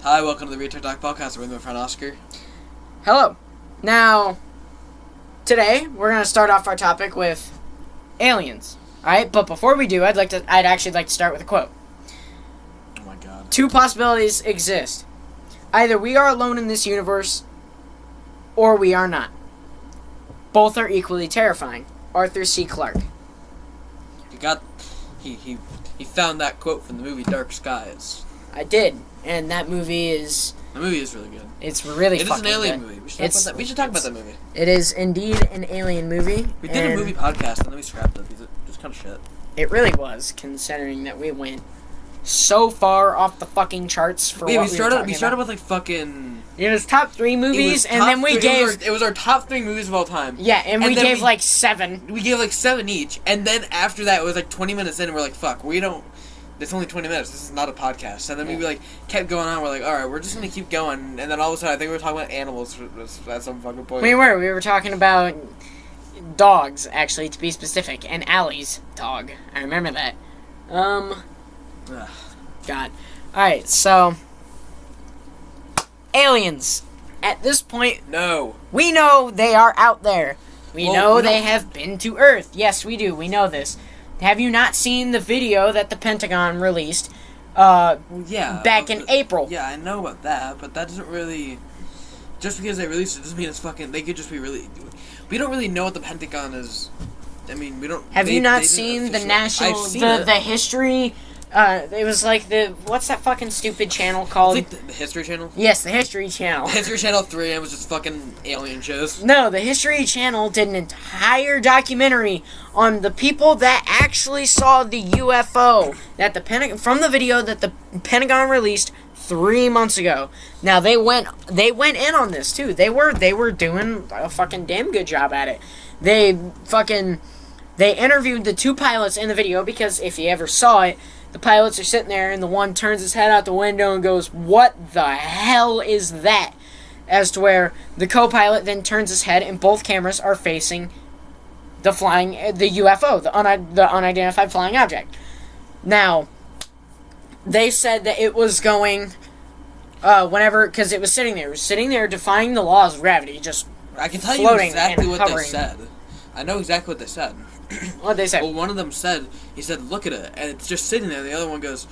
Hi, welcome to the Retard Talk Podcast. I'm with my friend Oscar. Hello. Now, today we're gonna start off our topic with aliens. All right, but before we do, I'd actually like to start with a quote. Oh my God. Two possibilities exist: either we are alone in this universe, or we are not. Both are equally terrifying. Arthur C. Clarke. He found that quote from the movie Dark Skies. I did, and that movie is. The movie is really good. It's really It is fucking an alien good. movie. We should talk about that movie. It is indeed an alien movie. We did a movie podcast and then we scrapped it because it was kind of shit. It really was, considering that we went so far off the fucking charts for what we started with like fucking. It was top 3 movies, and then we gave. It was our top 3 movies of all time. Yeah, and we gave like 7. We gave like 7 each, and then after that, it was like 20 minutes in, and we're like, "Fuck, we don't." It's only 20 minutes. This is not a podcast. And then we like kept going on. We're like, all right, we're just gonna keep going. And then all of a sudden, I think we were talking about animals at some fucking point. We were talking about dogs, actually, to be specific, and Allie's dog. I remember that. Ugh. God. All right, so aliens. At this point, No. we know they are out there. We Well, know we they don't- have been to Earth. Yes, we do. We know this. Have you not seen the video that the Pentagon released Well, yeah. back in April? Yeah, I know about that, but that doesn't really. Just because they released it doesn't mean it's fucking. They could just be really. We don't really know what the Pentagon is. I mean, we don't. Have you not seen the national, I've seen the history? It was like what's that fucking stupid channel called? It's like the History Channel. Yes, the History Channel. History Channel 3 and was just fucking alien shows. No, the History Channel did an entire documentary on the people that actually saw the UFO that from the video that the Pentagon released 3 months ago. Now they went in on this too. They were doing a fucking damn good job at it. They interviewed the 2 pilots in the video, because if you ever saw it, the pilots are sitting there and the one turns his head out the window and goes, "What the hell is that?" As to where the co-pilot then turns his head and both cameras are facing the UFO, the unidentified flying object. Now, they said that it was going, because it was sitting there defying the laws of gravity, just I can tell you exactly what they said. I know exactly what they said. What'd they say? Well, one of them said, look at it, and it's just sitting there. The other one goes,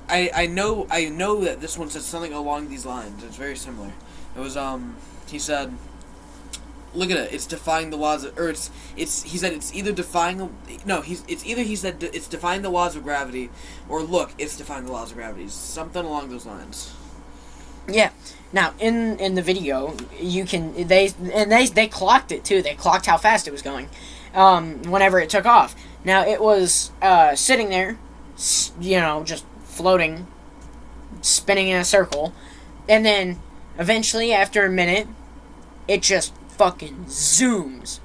I know that this one said something along these lines. It's very similar. It was, he said, look at it, it's defying the laws of, he said it's either defying, no, he said it's defying the laws of gravity, or look, it's defying the laws of gravity. Something along those lines. Yeah. Now, in the video, you can, they clocked it too. They clocked how fast it was going, whenever it took off. Now, it was, sitting there, just floating, spinning in a circle, and then, eventually, after a minute, it just fucking zooms.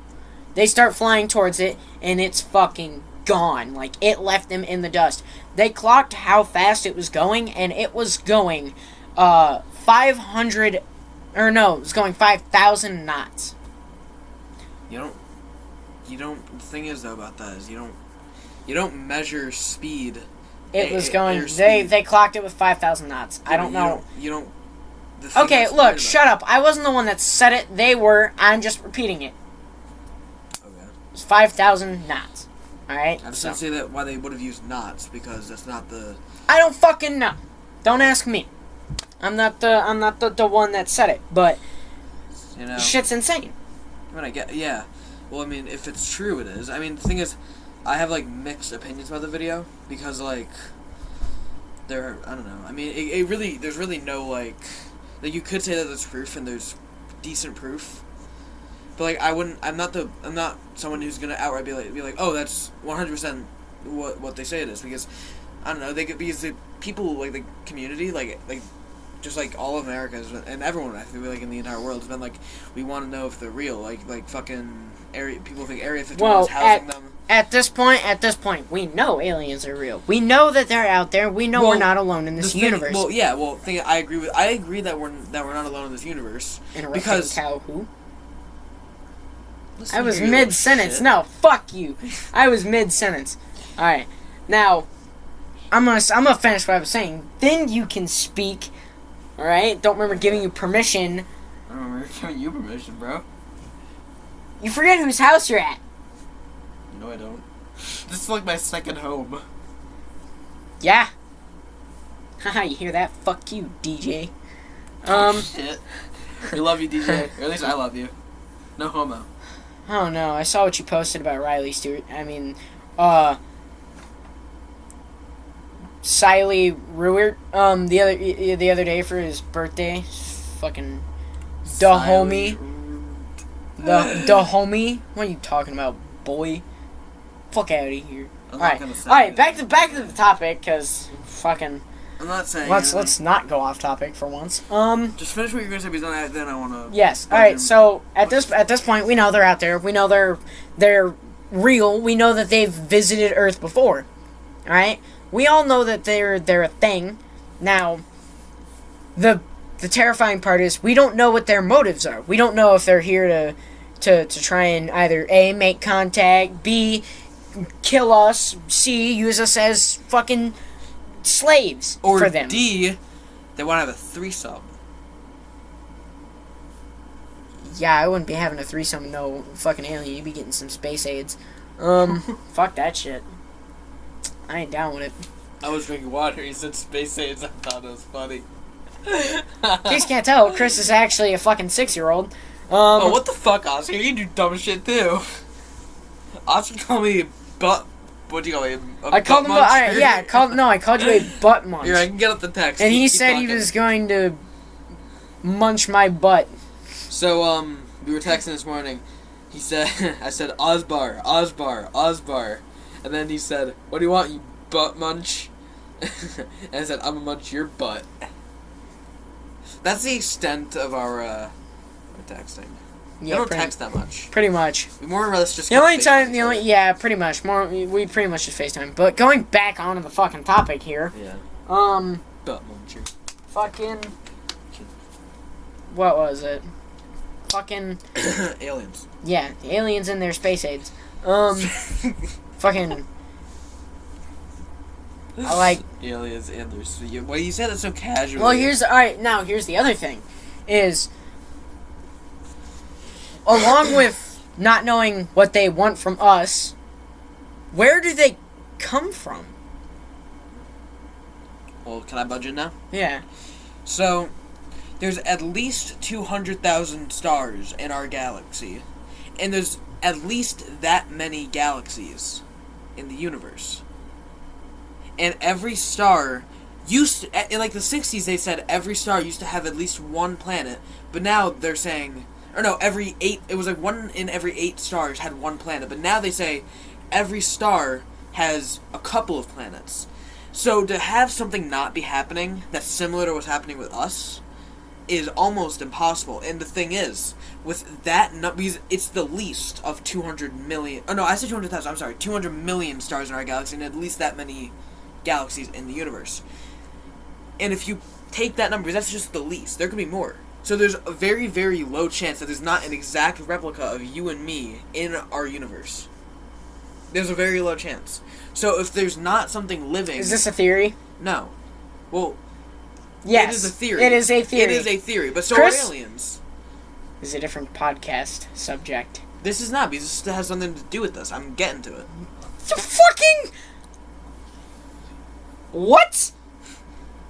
They start flying towards it, and it's fucking gone. Like, it left them in the dust. They clocked how fast it was going, and it was going, 5,000 knots. The thing is though about that is you don't measure speed. It was going, they clocked it with 5,000 knots. I don't know. You don't. Okay, look, shut up. I wasn't the one that said it. They were. I'm just repeating it. Okay. It's 5,000 knots. Alright? I just didn't say that why they would have used knots, because that's not the. I don't fucking know. Don't ask me. I'm not the one that said it, but shit's insane. I mean, yeah. Well, I mean, if it's true, it is. I mean, the thing is, I have like mixed opinions about the video, because like I don't know. I mean, there's really no like you could say that there's proof and there's decent proof, but like I'm not someone who's gonna outright be like, oh, that's 100% what they say it is, because I don't know, because the people, like the community, like just like all of America and everyone, I feel like in the entire world has been like, we want to know if they're real, like fucking people think Area 51 is housing them. At this point, we know aliens are real. We know that they're out there. We know we're not alone in this universe. I agree that we're not alone in this universe. Because cow who? I was mid-sentence. No, fuck you. I was mid-sentence. Alright. Now, I'm gonna finish what I was saying. Then you can speak. All right. Don't remember giving you permission. I don't remember giving you permission, bro. You forget whose house you're at. No, I don't. This is like my second home. Yeah. Haha, you hear that? Fuck you, DJ. Shit. We love you, DJ. Or at least I love you. No homo. Oh no, I saw what you posted about Riley Stewart. I mean, Siley Ruert, the other day for his birthday. Fucking da homie. The homie. What are you talking about, boy? Fuck out of here. Alright, back to the topic, cause fucking. I'm not saying. Let's not go off topic for once. Just finish what you're gonna say, because then I wanna. Yes. All right. So at this point, we know they're out there. We know they're real. We know that they've visited Earth before. All right. We all know that they're a thing. Now, the terrifying part is we don't know what their motives are. We don't know if they're here to try and either A, make contact, B, kill us, C, use us as fucking slaves for them. Or D, they want to have a threesome. Yeah, I wouldn't be having a threesome with no fucking alien. You'd be getting some space aids. Fuck that shit. I ain't down with it. I was drinking water. He said space aids. I thought it was funny. In case you can't tell, Chris is actually a fucking 6-year-old. Oh, what the fuck, Oscar? You do dumb shit too. Oscar called me butt. What do you call me? I called him. I called you a butt munch. Here, I can get up the text. And he said he was going to munch my butt. So, we were texting this morning. He said, I said, Osbar. And then he said, what do you want, you butt munch? And I said, I'm gonna munch your butt. That's the extent of our texting. Yeah, we don't text that much. Pretty much. We more or less just. Pretty much. We pretty much just FaceTime. But going back onto the fucking topic here. Yeah. Butt muncher. Fucking. What was it? Fucking. Aliens. Yeah, the aliens and their space aids. Fucking. I like aliens and their. Well, you said that so casually. Well, here's the other thing, is. Along with not knowing what they want from us, where do they come from? Well, can I budge in now? Yeah. So, there's at least 200,000 stars in our galaxy. And there's at least that many galaxies in the universe. And every star used to, in like the 60s they said every star used to have at least one planet, but now they're saying, or no, it was like 1 in every 8 stars had one planet, but now they say every star has a couple of planets. So to have something not be happening that's similar to what's happening with us is almost impossible. And the thing is, with that because it's the least of 200 million. Oh no, I said 200,000. I'm sorry, 200 million stars in our galaxy, and at least that many galaxies in the universe. And if you take that number, that's just the least. There could be more. So there's a very, very low chance that there's not an exact replica of you and me in our universe. There's a very low chance. So if there's not something living... Is this a theory? No. Well, yes. It is a theory. It is a theory. It is a theory, but so Chris, are aliens. This is a different podcast subject. This is not, because this has something to do with this. I'm getting to it. So fucking... What?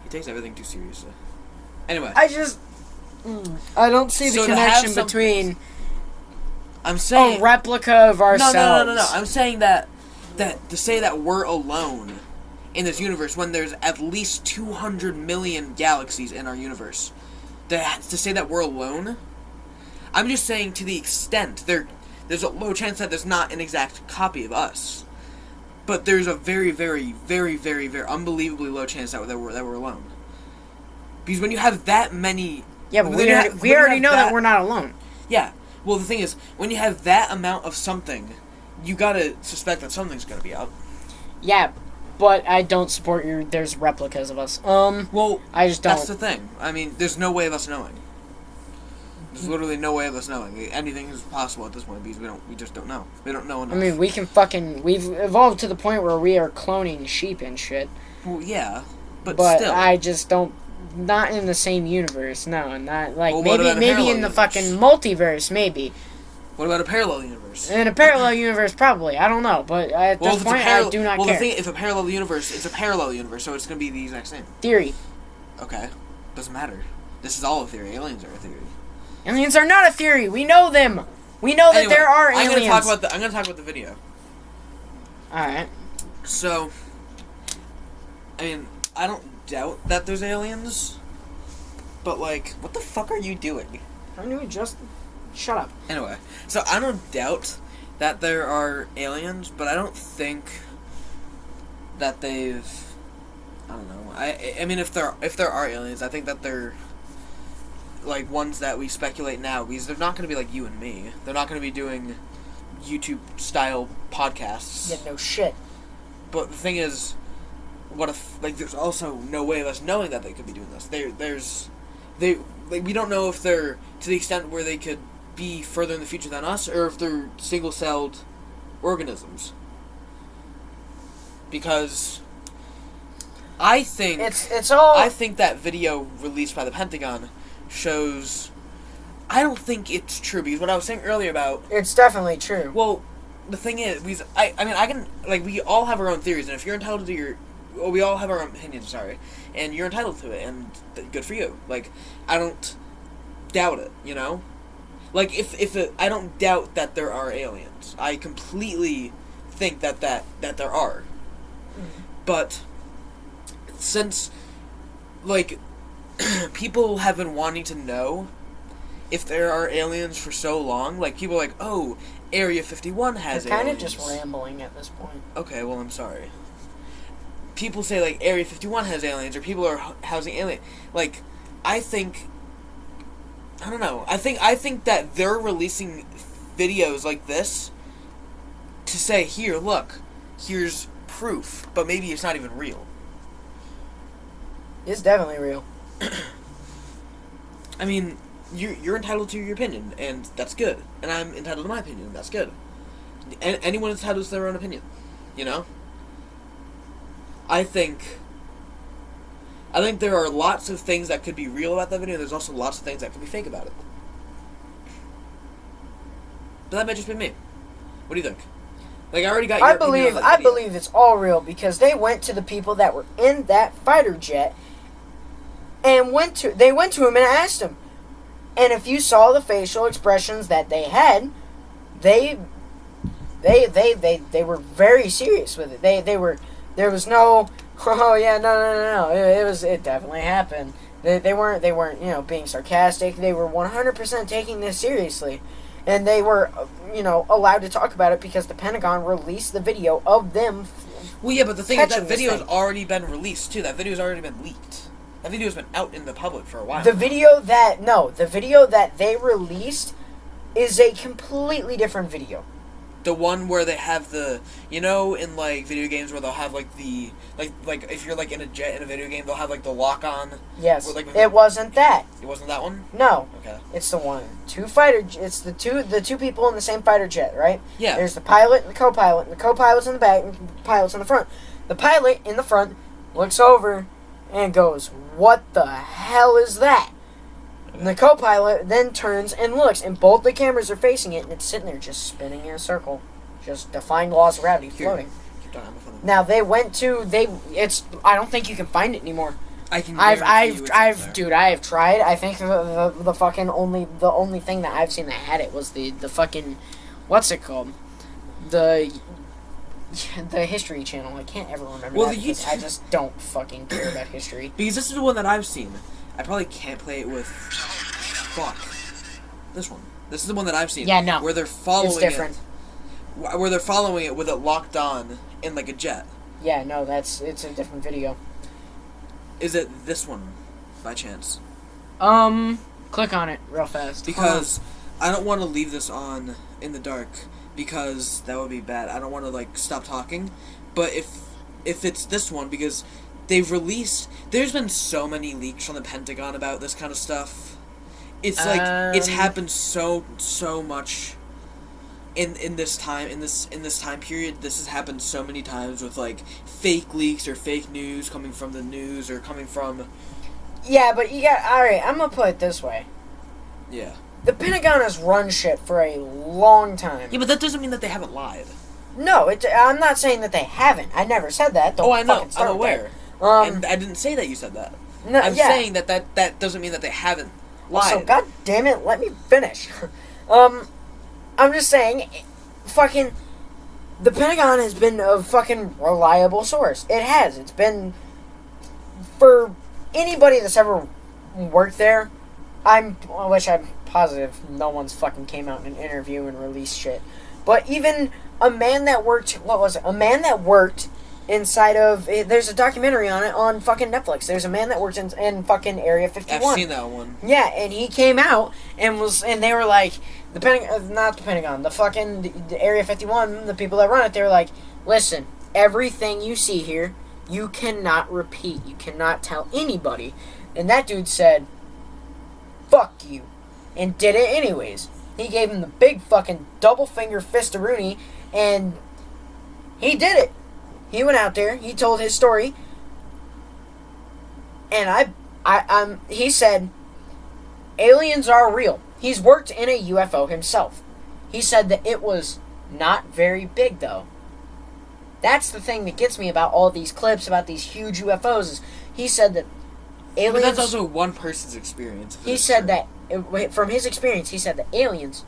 He takes everything too seriously. Anyway. I don't see the connection between I'm saying a replica of ourselves. No. I'm saying that to say that we're alone in this universe when there's at least 200 million galaxies in our universe. To say that we're alone, I'm just saying to the extent there's a low chance that there's not an exact copy of us. But there's a very, very, very, very, very unbelievably low chance that we're alone. Because when you have that many... Yeah, but we already know that we're not alone. Yeah. Well, the thing is, when you have that amount of something, you gotta suspect that something's gonna be up. Yeah, but I don't support there's replicas of us. Well, I just don't. That's the thing. I mean, there's no way of us knowing. There's literally no way of us knowing. Anything is possible at this point because we just don't know. We don't know enough. I mean, we've evolved to the point where we are cloning sheep and shit. Well, yeah, but still. I just don't. Not in the same universe. No, not like Well, what about a maybe parallel in the universe? fucking multiverse. Maybe What about a parallel universe? in a parallel universe, probably. I don't know, but at this point, I do not care. Well, the thing, if a parallel universe, it's a parallel universe, so it's going to be the exact same. Theory. Okay, doesn't matter. This is all a theory. Aliens are a theory. Aliens are not a theory. We know them. We know that there are aliens. I'm going to talk about the video. All right. So, I mean, I don't doubt that there's aliens, but like, what the fuck are you doing? I'm doing just. Shut up. Anyway, so I don't doubt that there are aliens, but I don't think that they've. I don't know. I mean, if there are aliens, I think that they're like ones that we speculate now, because they're not going to be like you and me. They're not going to be doing YouTube style podcasts. Yeah, no shit. But the thing is, what if like there's also no way of us knowing that they could be doing this? We don't know if they're to the extent where they could be further in the future than us, or if they're single-celled organisms. Because I think it's all. I think that video released by the Pentagon shows. I don't think it's true, because what I was saying earlier about. It's definitely true. Well, the thing is, we all have our own theories, and if you're entitled to we all have our own opinions, sorry, and you're entitled to it, and good for you. Like, I don't doubt it, you know? Like, I don't doubt that there are aliens. I completely think that there are. Mm-hmm. But, since, like, people have been wanting to know if there are aliens for so long, like, people are like, oh, Area 51 has aliens. You're kind of just rambling at this point. Okay, well, I'm sorry. People say, like, Area 51 has aliens, or people are housing aliens. Like, I don't know. I think that they're releasing videos like this to say, here, look, here's proof, but maybe it's not even real. It's definitely real. I mean, you're entitled to your opinion, and that's good. And I'm entitled to my opinion, and that's good. Anyone is entitled to their own opinion, you know? I think there are lots of things that could be real about that video, and there's also lots of things that could be fake about it. But that might just be me. What do you think? Like, I already got your opinion on that video. I believe it's all real, because they went to the people that were in that fighter jet and they went to him and asked him. And if you saw the facial expressions that they had, they were very serious with it. There was no, oh yeah, no. It definitely happened. They weren't being sarcastic. They were 100% taking this seriously. And they were, allowed to talk about it because the Pentagon released the video of them. Well, yeah, but the thing is, that video has already been released, too. That video has already been leaked. That video has been out in the public for a while. The video that they released is a completely different video. The one where they have the, in, like, video games where they'll have, like, the, like if you're, like, in a jet in a video game, they'll have, like, the lock-on. Yes, where, like, it wasn't that. It wasn't that one? No. Okay. It's the one. It's the two people in the same fighter jet, right? Yeah. There's the pilot and the co-pilot, and the co-pilot's in the back, and the pilot's in the front. The pilot in the front looks over and goes, "What the hell is that?" And the co-pilot then turns and looks, and both the cameras are facing it, and it's sitting there just spinning in a circle, just defying laws of gravity, floating. Now they went to I don't think you can find it anymore. I can. I have tried. I think the fucking only thing that I've seen that had it was the fucking, what's it called, the History Channel. I can't ever remember that because I just don't fucking care about history. Because this is the one that I've seen. I probably can't play it with. Fuck. This one. This is the one that I've seen. Yeah, no. Where they're following it's different. Where they're following it with it locked on in like a jet. Yeah, no, it's a different video. Is it this one, by chance? Click on it real fast. Because I don't want to leave this on in the dark, because that would be bad. I don't want to, like, stop talking. But if it's this one, because they've released... There's been so many leaks from the Pentagon about this kind of stuff. It's like, it's happened so much in this time period, this has happened so many times with like fake leaks or fake news coming from the news or coming from. Yeah, but you got alright. I'm gonna put it this way. Yeah. The Pentagon has run shit for a long time. Yeah, but that doesn't mean that they haven't lied. No, I'm not saying that they haven't. I never said that. Don't I know. start I'm aware. with that. I didn't say that you said that. No, I'm saying that doesn't mean that they haven't lied. So, god damn it, let me finish. I'm just saying, fucking, the Pentagon has been a fucking reliable source. It has. It's been, for anybody that's ever worked there, which I'm positive no one's fucking came out in an interview and released shit. But even a man that worked, A man that worked inside of, there's a documentary on it on fucking Netflix. There's a man that worked in fucking Area 51. I've seen that one. Yeah, and he came out and they were like, not the Pentagon, the Area 51, the people that run it, they were like, listen, everything you see here, you cannot repeat. You cannot tell anybody. And that dude said, fuck you. And did it anyways. He gave him the big fucking double finger fistaroonie, and he did it. He went out there, he told his story, and he said, aliens are real. He's worked in a UFO himself. He said that it was not very big, though. That's the thing that gets me about all these clips about these huge UFOs. Is he said that aliens... But that's also one person's experience. He said that, from his experience, he said that aliens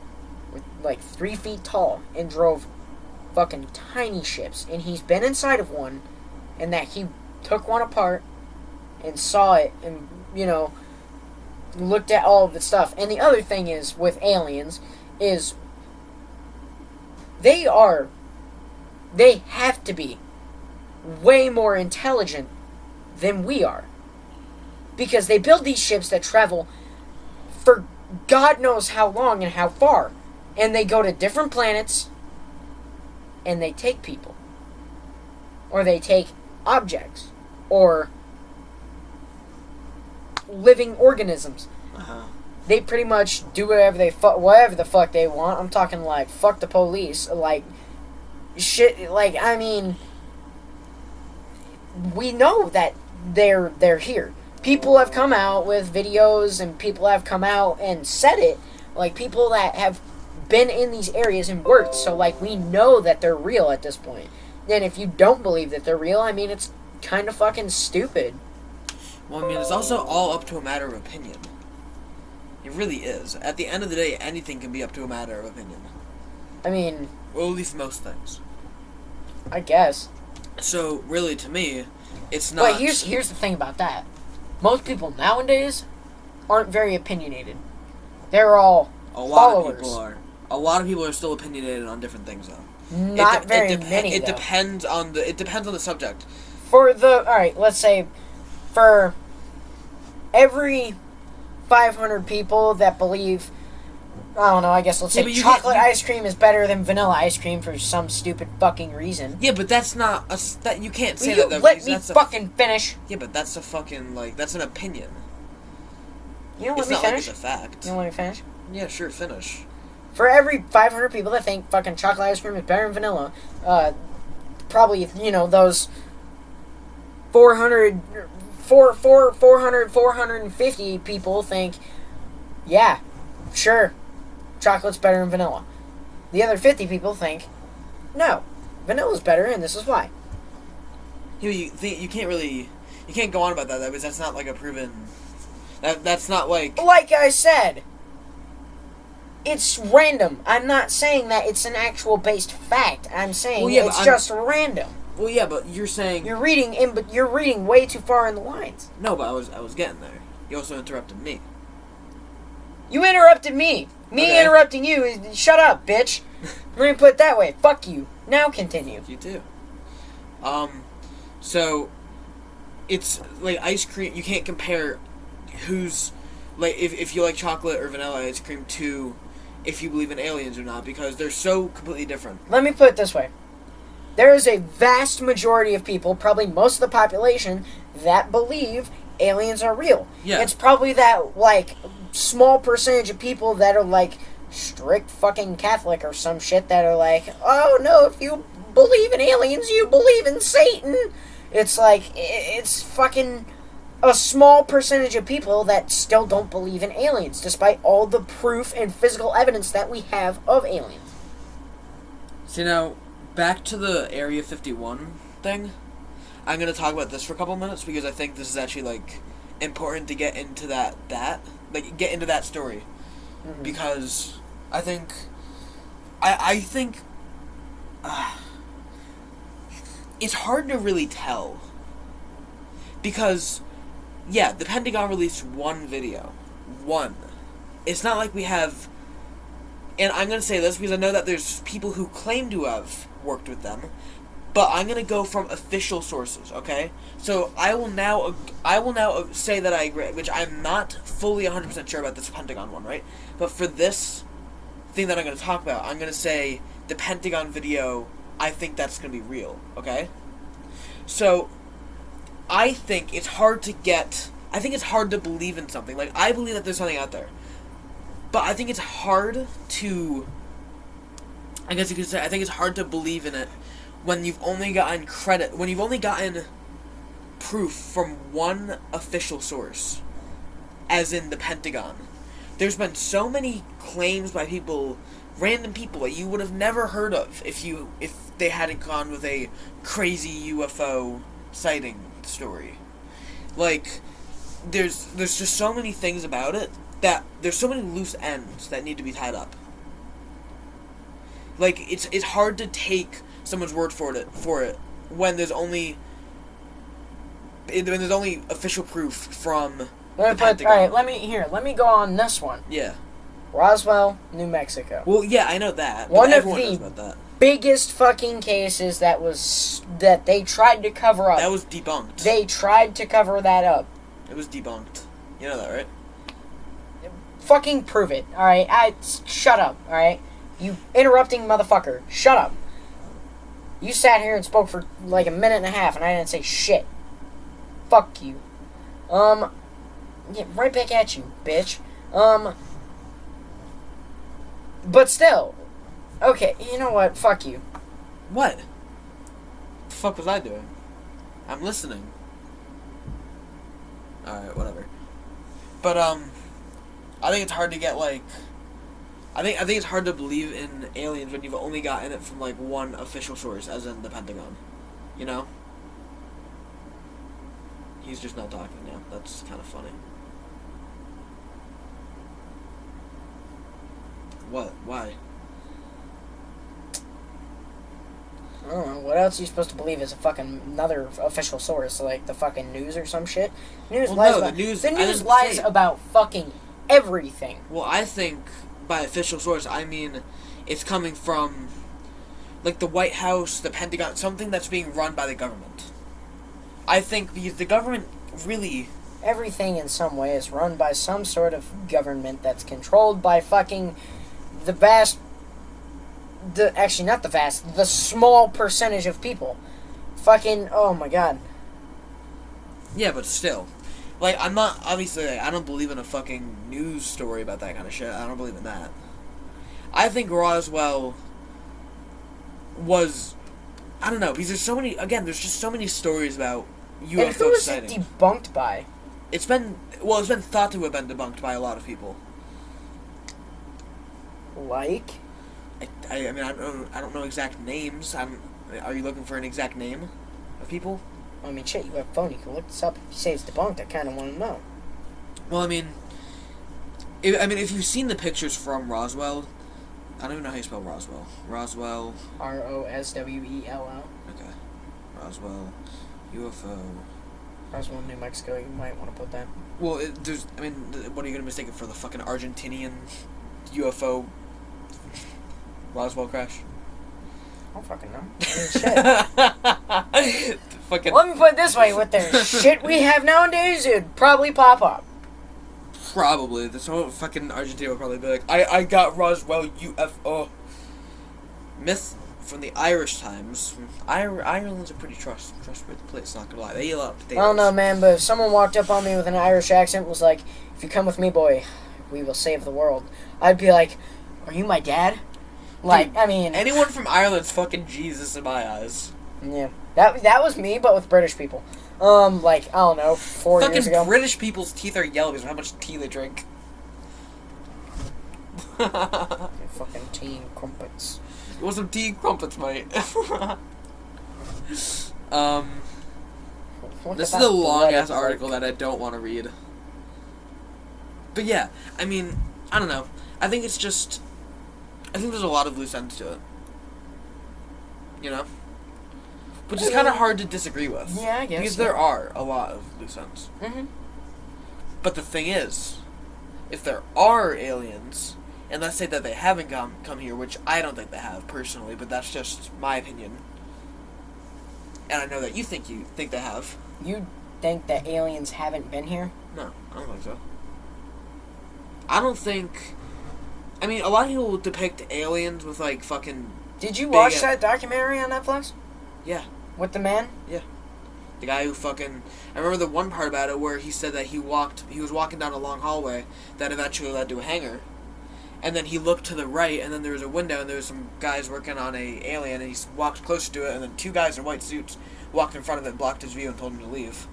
were like 3 feet tall and drove fucking tiny ships. And he's been inside of one, and that he took one apart and saw it and, looked at all of the stuff. And the other thing is, with aliens, is they have to be way more intelligent than we are. Because they build these ships that travel for God knows how long and how far. And they go to different planets, and they take people. Or they take objects. Or living organisms. Uh-huh. They pretty much do whatever the fuck they want. I'm talking like fuck the police, like shit. Like, I mean, we know that they're here. People have come out with videos, and people have come out and said it. Like, people that have been in these areas and worked. So, like, we know that they're real at this point. And if you don't believe that they're real, I mean, it's kind of fucking stupid. Well, I mean, it's also all up to a matter of opinion. It really is. At the end of the day, anything can be up to a matter of opinion. I mean... Well, at least most things. I guess. So, really, to me, it's not... But here's the thing about that. Most people nowadays aren't very opinionated. They're all followers. A lot of people are still opinionated on different things, though. Not very many, It though. depends on the subject. Alright, let's say, for every 500 people that believe, I don't know, I guess let's say chocolate ice cream is better than vanilla ice cream for some stupid fucking reason. Yeah, but that's not that you can't say that. Will you let me fucking finish? Yeah, but that's a fucking that's an opinion. You don't let me finish? Like it's a fact. You don't let me finish? Yeah, sure, finish. For every 500 people that think fucking chocolate ice cream is better than vanilla, probably, those 450 people think, yeah, sure, chocolate's better than vanilla. The other 50 people think, no, vanilla's better, and this is why. You can't go on about that because that's not like a proven. That's not like. Like I said, it's random. I'm not saying that it's an actual based fact. I'm saying it's just random. Well, yeah, but you're saying you're reading way too far in the lines. No, but I was getting there. You also interrupted me. You interrupted me. Me interrupting you. Shut up, bitch. Let me put it that way. Fuck you. Now continue. You too. So it's like ice cream. You can't compare who's like if you like chocolate or vanilla ice cream to if you believe in aliens or not, because they're so completely different. Let me put it this way. There is a vast majority of people, probably most of the population, that believe aliens are real. Yeah. It's probably that, small percentage of people that are, strict fucking Catholic or some shit that are like, oh no, if you believe in aliens, you believe in Satan. It's like, it's fucking a small percentage of people that still don't believe in aliens, despite all the proof and physical evidence that we have of aliens. So now, back to the Area 51 thing. I'm going to talk about this for a couple minutes because I think this is actually, like, important to get into get into that story. Mm-hmm. Because I think, it's hard to really tell. Because, yeah, the Pentagon released one video. One. It's not like we have... And I'm going to say this because I know that there's people who claim to have worked with them. But I'm going to go from official sources, okay? So I will now say that I agree, which I'm not fully 100% sure about this Pentagon one, right? But for this thing that I'm going to talk about, I'm going to say the Pentagon video, I think that's going to be real, okay? So I think it's hard to believe in something. Like, I believe that there's something out there. But I think it's hard to, I guess you could say, I think it's hard to believe in it when you've only gotten proof from one official source, as in the Pentagon. There's been so many claims by people, random people that you would have never heard of if they hadn't gone with a crazy UFO sighting story. Like, there's just so many things about it that there's so many loose ends that need to be tied up. Like, it's hard to take someone's word for it when there's only official proof from the Pentagon. Alright, let me go on this one. Yeah. Roswell, New Mexico. Well, yeah, I know that. One of knows about that. Biggest fucking cases that they tried to cover up. That was debunked. They tried to cover that up. It was debunked. You know that, right? Fucking prove it, alright? Shut up, alright? You interrupting motherfucker. Shut up. You sat here and spoke for like a minute and a half and I didn't say shit. Fuck you. Yeah, right back at you, bitch. But still. Okay, you know what? Fuck you. What? The fuck was I doing? I'm listening. Alright, whatever. But, I think it's hard to get, like... I think it's hard to believe in aliens when you've only gotten it from, like, one official source, as in the Pentagon. You know? He's just not talking now. That's kind of funny. What? Why? I don't know. What else are you supposed to believe is a fucking another official source, like the fucking news or some shit? The news lies about fucking everything. Well, I think by official source, I mean it's coming from, like, the White House, the Pentagon, something that's being run by the government. I think because the government really... Everything in some way is run by some sort of government that's controlled by fucking the small percentage of people. Fucking, oh my god. Yeah, but still. Like, I'm not, obviously, like, I don't believe in a fucking news story about that kind of shit. I don't believe in that. I think Roswell was, I don't know, because there's so many, again, there's just so many stories about UFO and who is sightings. It debunked by? It's been thought to have been debunked by a lot of people. Like? I mean, I don't know exact names. Are you looking for an exact name of people? I mean, shit, you have a phone. You can look this up. If you say it's debunked, I kind of want to know. Well, I mean, if you've seen the pictures from Roswell, I don't even know how you spell Roswell. Roswell. Roswell. Okay. Roswell, UFO. Roswell, New Mexico. You might want to put that. Well, what are you gonna mistake it for? The fucking Argentinian UFO Roswell crash? I don't fucking know. I mean, shit. Fucking... Let me put it this way: with the shit we have nowadays, it'd probably pop up. Probably. This whole fucking Argentina would probably be like, I got Roswell UFO. Myth from the Irish Times. Ireland's a pretty trustworthy place, not gonna lie. They eat a lot of potatoes. I don't know, man, but if someone walked up on me with an Irish accent and was like, if you come with me, boy, we will save the world, I'd be like, Are you my dad? Like, Dude, I mean... anyone from Ireland's fucking Jesus in my eyes. Yeah. That was me, but with British people. Like, I don't know, 4 years ago. Fucking British people's teeth are yellow because of how much tea they drink. Fucking tea and crumpets. You want some tea and crumpets, mate? This is a long-ass article that I don't want to read. But yeah, I mean, I don't know. I think it's just... I think there's a lot of loose ends to it. You know? Which is kind of hard to disagree with. Yeah, I guess. Because there are a lot of loose ends. Mm-hmm. But the thing is, if there are aliens, and let's say that they haven't come here, which I don't think they have, personally, but that's just my opinion. And I know that you think they have. You think that aliens haven't been here? No, I don't think so. I don't think... I mean, a lot of people depict aliens with, like, fucking... Did you watch that documentary on Netflix? Yeah. With the man? Yeah. The guy who fucking... I remember the one part about it where he said that he was walking down a long hallway that eventually led to a hangar. And then he looked to the right, and then there was a window, and there was some guys working on a alien, and he walked closer to it, and then two guys in white suits walked in front of it and blocked his view and told him to leave.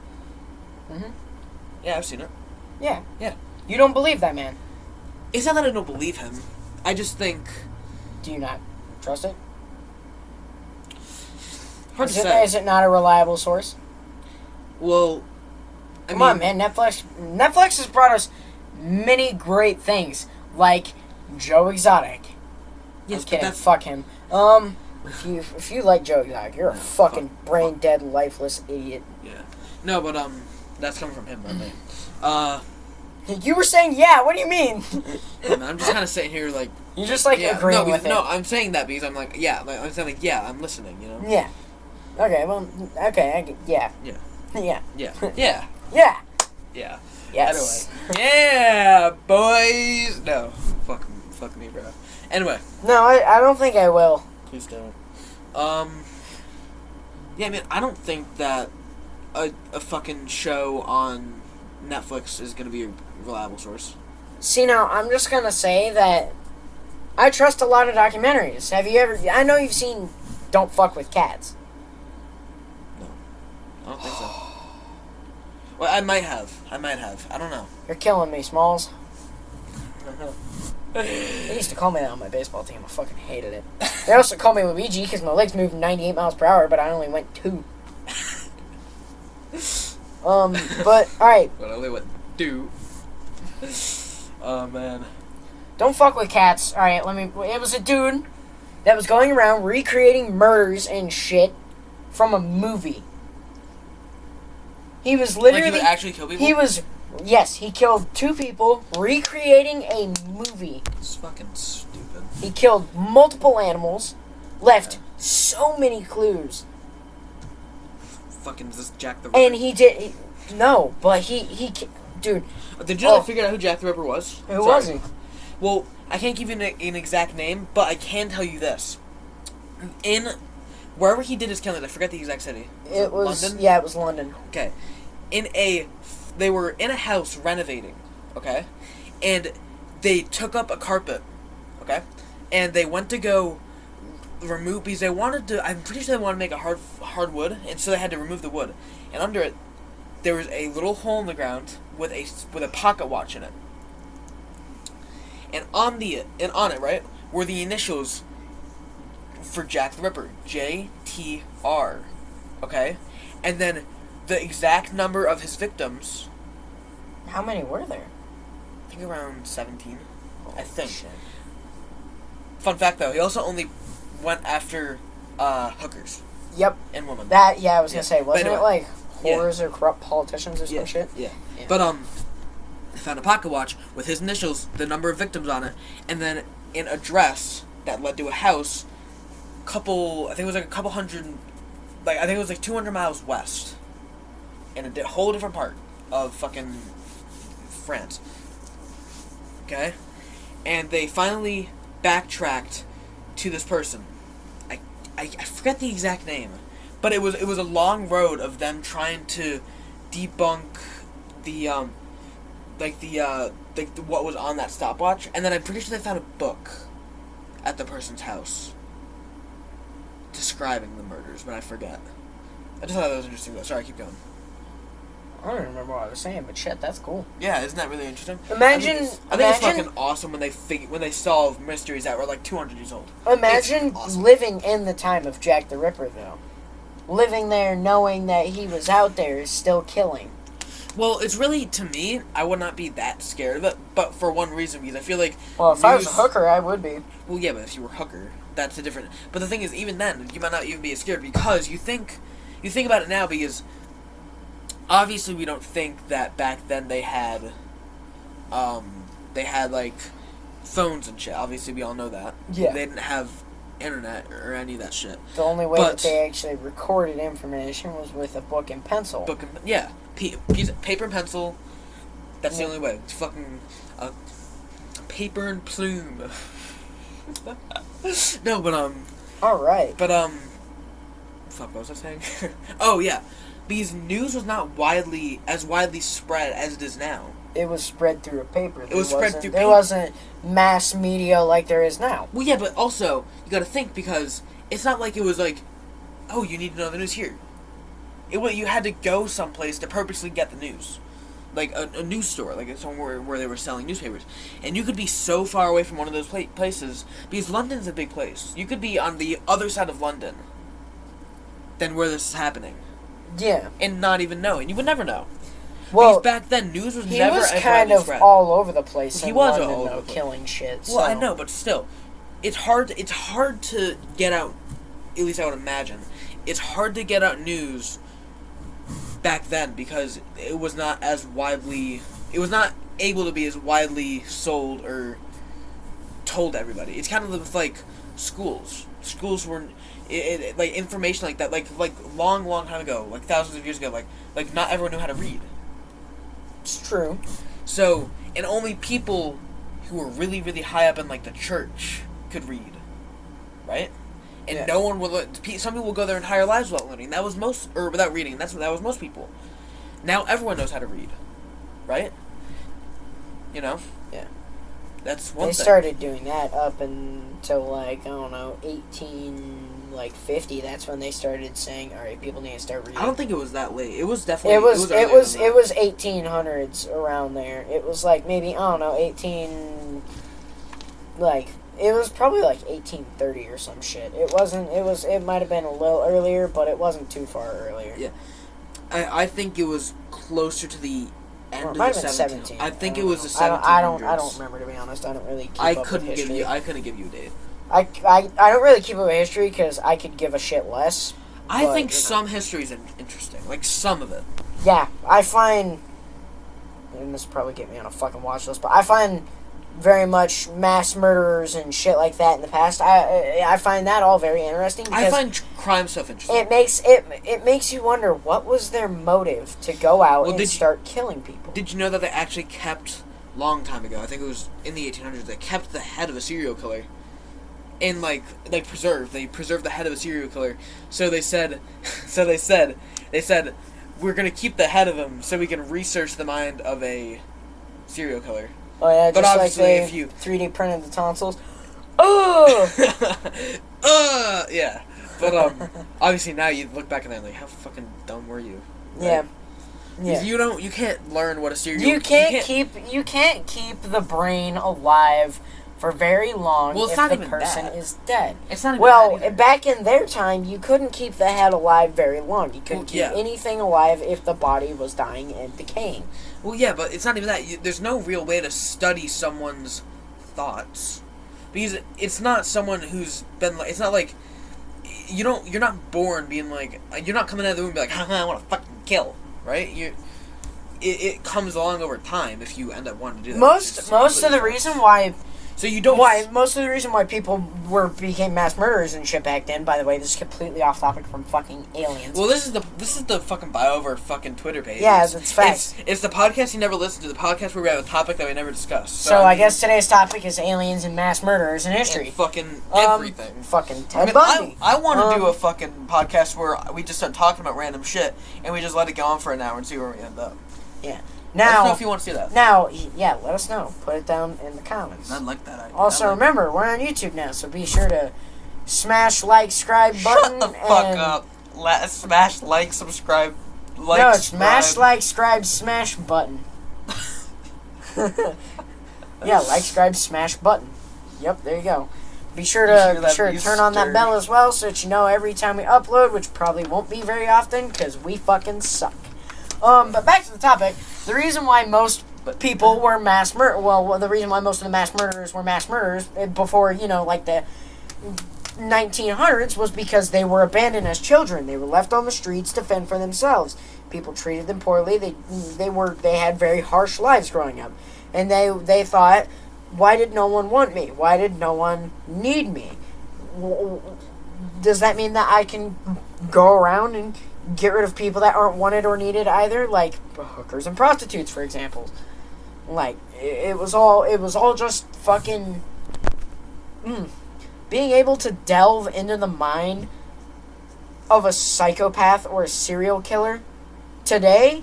Mm-hmm. Yeah, I've seen it. Yeah. Yeah. You don't believe that man? It's not that I don't believe him. I just think... Do you not trust it? Hard to say. Is it not a reliable source? Well, Come on, man. Netflix has brought us many great things, like Joe Exotic. Yes, I'm kidding. but that's... Fuck him. If you like Joe Exotic, you're a fucking brain dead, lifeless idiot. Yeah. No, but that's coming from him, not me. You were saying yeah. What do you mean? I'm just kind of sitting here like... You're just like agreeing with it. No, I'm saying that because I'm like, yeah, like, I'm saying like, yeah, I'm listening, you know? Yeah. Okay, well, okay, yeah. Yeah. Yeah. Yeah. Yeah. Yeah. Yeah. Yes. Anyway. Yeah, boys! No. Fuck me, bro. Anyway. No, I don't think I will. Please don't. Yeah, I mean, I don't think that a fucking show on Netflix is gonna be a reliable source. See, now, I'm just gonna say that I trust a lot of documentaries. Have you ever... I know you've seen Don't Fuck With Cats. No. I don't think so. Well, I might have. I don't know. You're killing me, Smalls. They used to call me that on my baseball team. I fucking hated it. They also called me Luigi because my legs moved 98 miles per hour, but I only went 2. But, alright. But I only went 2. Oh, man. Don't Fuck With Cats. Alright, it was a dude that was going around recreating murders and shit from a movie. He was literally... Like, he would actually kill people? Yes, he killed 2 people recreating a movie. It's fucking stupid. He killed multiple animals, left so many clues. Fucking this Jack the Ripper. And he did... no, but he dude... Did you figure out who Jack the Ripper was? Who was he? Well, I can't give you an exact name, but I can tell you this. Wherever he did his killing, I forget the exact city. It was London? Yeah, it was London. Okay. They were in a house renovating, okay? And they took up a carpet, okay? And they went to go remove, because they wanted to, I'm pretty sure they wanted to make a hard wood, and so they had to remove the wood. And under it, there was a little hole in the ground with a pocket watch in it. And on it, right, were the initials for Jack the Ripper, JTR, okay? And then the exact number of his victims. How many were there? I think around 17. I think. Shit. Fun fact though, he also only went after hookers. Yep. And women. I was gonna say, wasn't anyway, it like whores or corrupt politicians or some shit? Yeah. But they found a pocket watch with his initials, the number of victims on it, and then an address that led to a house. I think it was like a couple hundred, I think it was like 200 miles west, in a whole different part of fucking France. Okay, and they finally backtracked to this person. I forget the exact name, but it was a long road of them trying to debunk what was on that stopwatch, and then I'm pretty sure they found a book at the person's house describing the murders, but I forget. I just thought that was interesting, though. Sorry, keep going. I don't remember what I was saying, but shit, that's cool. Yeah, isn't that really interesting? Imagine, I think it's fucking awesome when they solve mysteries that were like 200 years old. Imagine awesome. Living in the time of Jack the Ripper, though. Living there, knowing that he was out there, still killing. Well, it's really, to me, I would not be that scared of it, but for one reason, because I feel like... Well, if I was a hooker, I would be. Well, yeah, but if you were a hooker, that's a different... But the thing is, even then, you might not even be as scared, because you think about it now, because obviously we don't think that back then they had, like, phones and shit. Obviously, we all know that. Yeah. They didn't have internet or any of that shit. The only way that they actually recorded information was with a book and pencil. Yeah. Piece of paper and pencil. That's the only way. It's fucking paper and plume. No, but all right. But fuck, what was I saying? Oh yeah, because news was not widely spread as it is now. It was spread through a paper. There wasn't mass media like there is now. Well, yeah, but also you got to think, because it's not like it was like, oh, you need to know the news here. You had to go someplace to purposely get the news, like a news store, like somewhere where they were selling newspapers, and you could be so far away from one of those places, because London's a big place. You could be on the other side of London than where this is happening. Yeah, and not even know, and you would never know. Well, because back then news was he never. was kind of spread. All over the place. He was London, all over the place, killing shit. Well, I know, but still, it's hard to get out. At least I would imagine it's hard to get out news back then, because it was not as widely, it was not able to be as widely sold or told to everybody. It's kind of with like schools were like information like that, like long time ago, like thousands of years ago, like not everyone knew how to read. It's true. So, and only people who were really high up in like the church could read, right? And no one will. Some people will go their entire lives without learning. That was without reading. That was most people. Now everyone knows how to read, right? You know. Yeah. That's one thing. They started doing that up until like, I don't know, 1850. That's when they started saying, all right, people need to start reading. I don't think it was that late. It was definitely. It was 1800s around there. It was like maybe, I don't know, 18. Like. It was probably like 1830 or some shit. It might have been a little earlier, but it wasn't too far earlier. Yeah. I think it was closer to the end of the 1700s. I think it was the 1700s. I don't remember, to be honest. I don't really keep up with history. I couldn't give you a date. I don't really keep up with history because I could give a shit less. I think some history is interesting. Like, some of it. Yeah, I find... And this will probably get me on a fucking watch list, but I find very much mass murderers and shit like that in the past. I find that all very interesting. I find crime stuff interesting. It makes you wonder, what was their motive to go out and start killing people? Did you know that they actually kept, long time ago, I think it was in the 1800s, they kept the head of a serial killer in they preserved the head of a serial killer. So they said we're gonna keep the head of him so we can research the mind of a serial killer. Oh yeah, but just obviously like if you 3D printed the tonsils. Oh! Yeah. But obviously now you look back and they're like, how fucking dumb were you? Right? Yeah. You can't learn what a serial you can't keep the brain alive for very long if the person is dead. It's not even that either. Back in their time, you couldn't keep the head alive very long. You couldn't keep anything alive if the body was dying and decaying. Well, yeah, but it's not even that. There's no real way to study someone's thoughts, because it's not someone who's been. It's not like you're not born being like, you're not coming out of the room and be like, I want to fucking kill, right? It comes along over time if you end up wanting to do that. Most of the reason why. So you don't. Most of the reason why people became mass murderers and shit back then. By the way, this is completely off topic from fucking aliens. Well, this is the fucking BioVer fucking Twitter page. Yeah, it's facts. It's the podcast you never listen to. The podcast where we have a topic that we never discuss. So I guess today's topic is aliens and mass murderers in history. And fucking everything. Fucking Ted Bundy. I want to do a fucking podcast where we just start talking about random shit and we just let it go on for an hour and see where we end up. Yeah. Let us know Now, if you want to see that. yeah, let us know. Put it down in the comments. I like that idea. Also, remember, we're on YouTube now, so be sure to smash like, subscribe button. Shut the fuck up. Smash like, subscribe. No, it's smash like, subscribe, smash button. Yeah, like, subscribe, smash button. Yep, there you go. Be sure to turn on that bell as well, so that you know every time we upload, which probably won't be very often, because we fucking suck. But back to the topic. The reason why most people were mass murder. Well, the reason why most of the mass murderers were mass murderers before, like the 1900s was because they were abandoned as children. They were left on the streets to fend for themselves. People treated them poorly. They had very harsh lives growing up, and they thought, why did no one want me? Why did no one need me? Does that mean that I can go around and get rid of people that aren't wanted or needed either, like hookers and prostitutes, for example? Like it was all just fucking being able to delve into the mind of a psychopath or a serial killer today.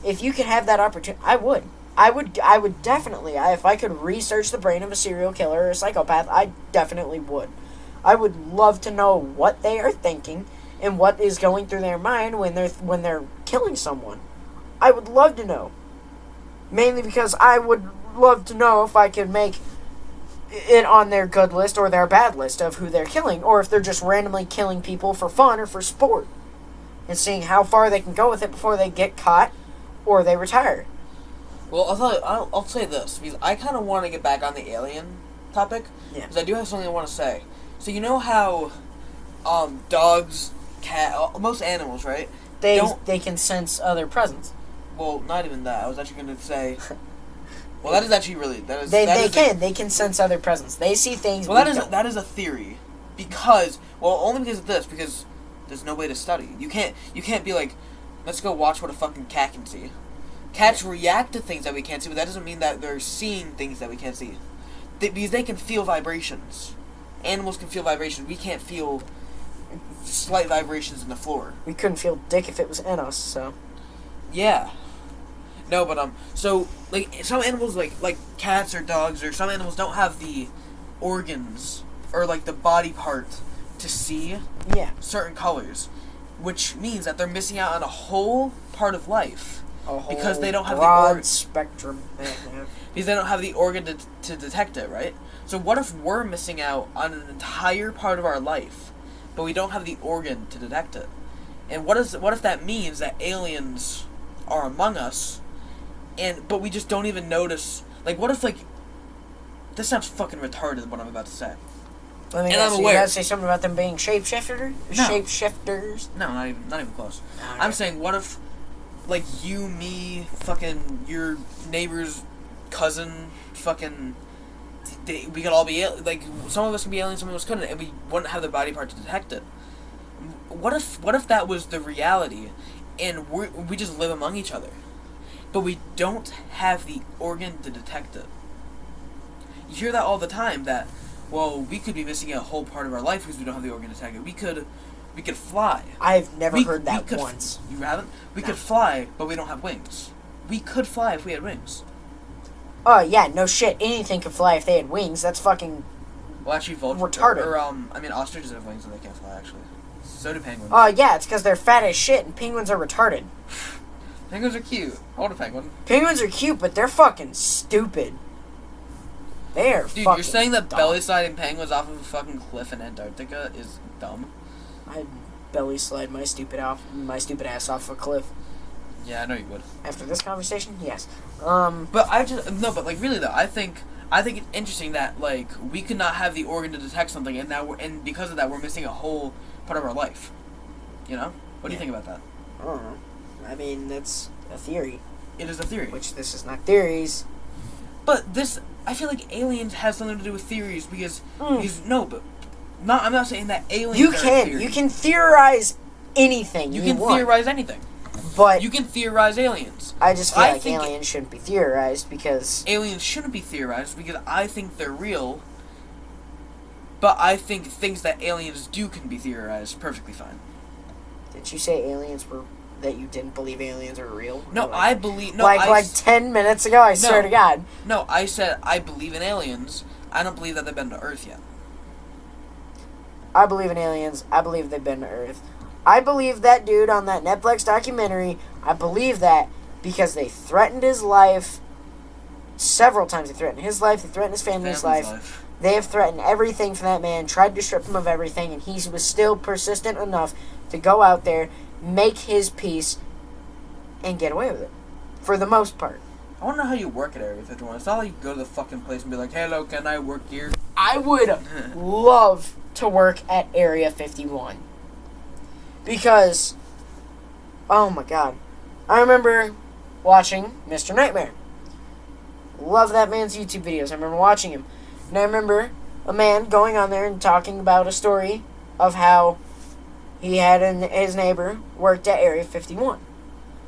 If you could have that opportunity, I would definitely. If I could research the brain of a serial killer or a psychopath, I definitely would. I would love to know what they are thinking and what is going through their mind when they're killing someone. I would love to know. Mainly because I would love to know if I could make it on their good list or their bad list of who they're killing, or if they're just randomly killing people for fun or for sport, and seeing how far they can go with it before they get caught or they retire. Well, I'll say this, because I kind of want to get back on the alien topic, because I do have something I want to say. So you know how dogs, most animals, right? They can sense other presence. Well, not even that. I was actually going to say. Well, that is actually really they can sense other presence. They see things. Well, that is a theory, because only because of this, because there's no way to study. You can't be like, let's go watch what a fucking cat can see. Cats react to things that we can't see, but that doesn't mean that they're seeing things that we can't see. Because they can feel vibrations. Animals can feel vibrations. We can't feel slight vibrations in the floor. We couldn't feel dick if it was in us, so. Yeah. No, but so like some animals like cats or dogs or some animals don't have the organs or like the body part to see certain colors, which means that they're missing out on a whole part of life. Because they don't have the spectrum. Because they don't have the organ to detect it, right? So what if we're missing out on an entire part of our life, but we don't have the organ to detect it? And what if that means that aliens are among us, but we just don't even notice? Like, what if this sounds fucking retarded, what I'm about to say. I'm aware. You gotta say something about them being shapeshifters? No. Shapeshifters? No, not even close. Okay. I'm saying, what if, you, me, fucking your neighbor's cousin, fucking, we could all be, some of us can be aliens, some of us couldn't, and we wouldn't have the body part to detect it. What if that was the reality, and we just live among each other, but we don't have the organ to detect it? You hear that all the time, that, we could be missing a whole part of our life because we don't have the organ to detect it. We could fly. I've never heard that once. You haven't? We could fly, but we don't have wings. We could fly if we had wings. Oh, yeah, no shit. Anything could fly if they had wings. That's fucking actually, retarded. Ostriches have wings and they can't fly, actually. So do penguins. Oh, yeah, it's because they're fat as shit, and penguins are retarded. Penguins are cute. I want a penguin. Penguins are cute, but they're fucking stupid. They are Dude, fucking you're saying that dumb. belly sliding penguins off of a fucking cliff in Antarctica is dumb? I'd belly slide my stupid ass off a cliff. Yeah, I know you would. After this conversation, yes. But really though, I think it's interesting that we could not have the organ to detect something, and because of that, we're missing a whole part of our life. You know? What do you think about that? I don't know. I mean, that's a theory. It is a theory. Which this is not theories. But I feel like aliens have something to do with theories because I'm not saying that aliens. You can theorize anything. You can theorize anything. But you can theorize aliens. I just feel like aliens shouldn't be theorized because aliens shouldn't be theorized because I think they're real. But I think things that aliens do can be theorized perfectly fine. Did you say aliens were that you didn't believe aliens are real? No, like, I believe... No, like 10 minutes ago, I swear to God. No, I said I believe in aliens. I don't believe that they've been to Earth yet. I believe in aliens. I believe they've been to Earth. I believe that dude on that Netflix documentary. I believe that because they threatened his life several times. They threatened his life. They threatened his family's life. They have threatened everything from that man, tried to strip him of everything, and he was still persistent enough to go out there, make his peace, and get away with it. For the most part. I want to know how you work at Area 51. It's not like you go to the fucking place and be like, hello, can I work here? I would love to work at Area 51. Because, oh my God. I remember watching Mr. Nightmare. Love that man's YouTube videos. I remember watching him. And I remember a man going on there and talking about a story of how he had his neighbor worked at Area 51.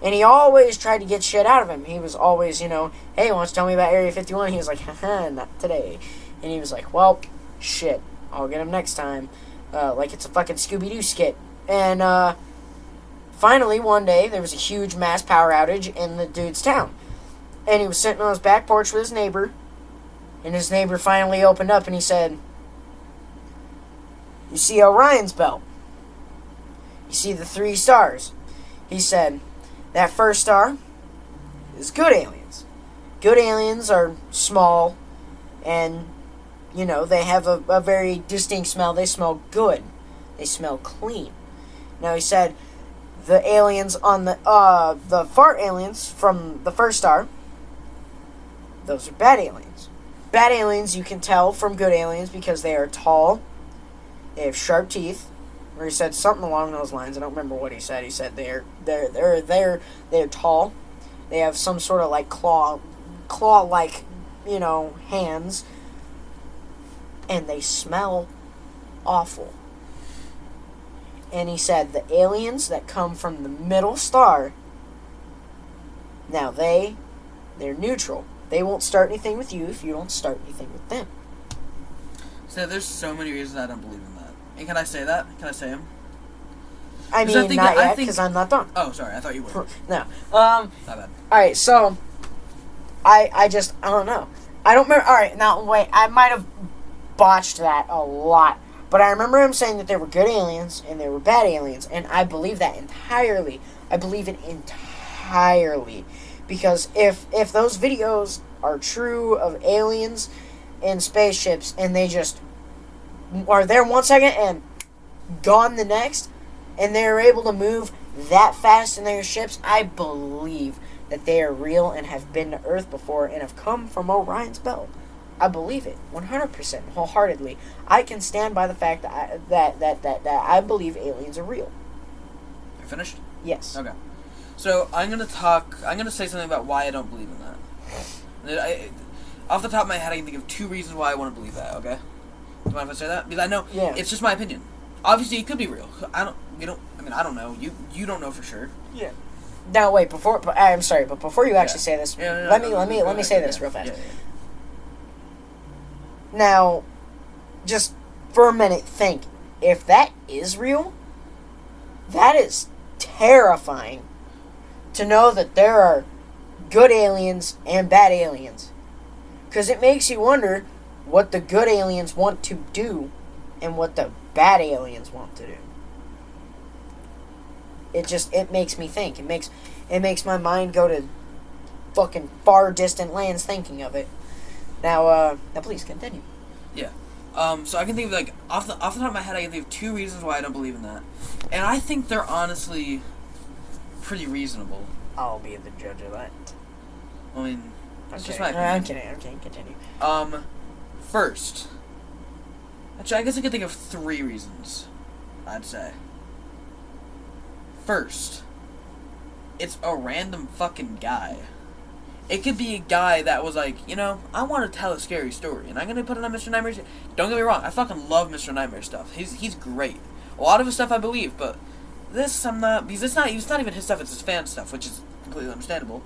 And he always tried to get shit out of him. He was always, hey, you want to tell me about Area 51? He was like, haha, not today. And he was like, well, shit, I'll get him next time. Like it's a fucking Scooby-Doo skit. And finally, one day, there was a huge mass power outage in the dude's town. And he was sitting on his back porch with his neighbor. And his neighbor finally opened up and he said, you see Orion's belt? You see the 3 stars? He said, that first star is good aliens. Good aliens are small and, they have a very distinct smell. They smell good. They smell clean. Now, he said, the aliens on the fart aliens from the first star, those are bad aliens. Bad aliens you can tell from good aliens because they are tall, they have sharp teeth, or he said something along those lines. I don't remember what he said. He said they're tall, they have some sort of like claw-like, hands, and they smell awful. And he said the aliens that come from the middle star, now they're neutral. They won't start anything with you if you don't start anything with them. So there's so many reasons I don't believe in that. And can I say that? Can I say them? I mean, not yet, because I'm not done. Oh, sorry, I thought you were. No. Not bad. Alright, so, I don't know. I don't remember, alright, now, wait, I might have botched that a lot. But I remember him saying that there were good aliens and there were bad aliens, and I believe that entirely. I believe it entirely. Because if those videos are true of aliens and spaceships, and they just are there 1 second and gone the next, and they're able to move that fast in their ships, I believe that they are real and have been to Earth before and have come from Orion's belt. I believe it 100%, wholeheartedly. I can stand by the fact that I believe aliens are real. You finished? Yes. Okay. So I'm gonna say something about why I don't believe in that. Off the top of my head, I can think of 2 reasons why I want to believe that. Okay. Do you mind if I say that? Because I know it's just my opinion. Obviously, it could be real. I don't know. You don't know for sure. Yeah. Now wait. I'm sorry, but before you actually say this, let me say this real fast. Yeah. Now, just for a minute, think. If that is real, that is terrifying. To know that there are good aliens and bad aliens. Because it makes you wonder what the good aliens want to do and what the bad aliens want to do. It makes me think. It makes my mind go to fucking far distant lands thinking of it. Now please continue. Yeah. So I can think of, like, off the top of my head, I can think of 2 reasons why I don't believe in that. And I think they're honestly pretty reasonable. I'll be the judge of that. I mean, that's Okay. just my opinion. I'm kidding. Continue. First, actually, I guess I could think of 3 reasons, I'd say. First, it's a random fucking guy. It could be a guy that was like, I want to tell a scary story, and I'm going to put it on Mr. Nightmare's. Don't get me wrong, I fucking love Mr. Nightmare stuff. He's great. A lot of his stuff I believe, but this I'm not, because it's not even his stuff, it's his fan stuff, which is completely understandable.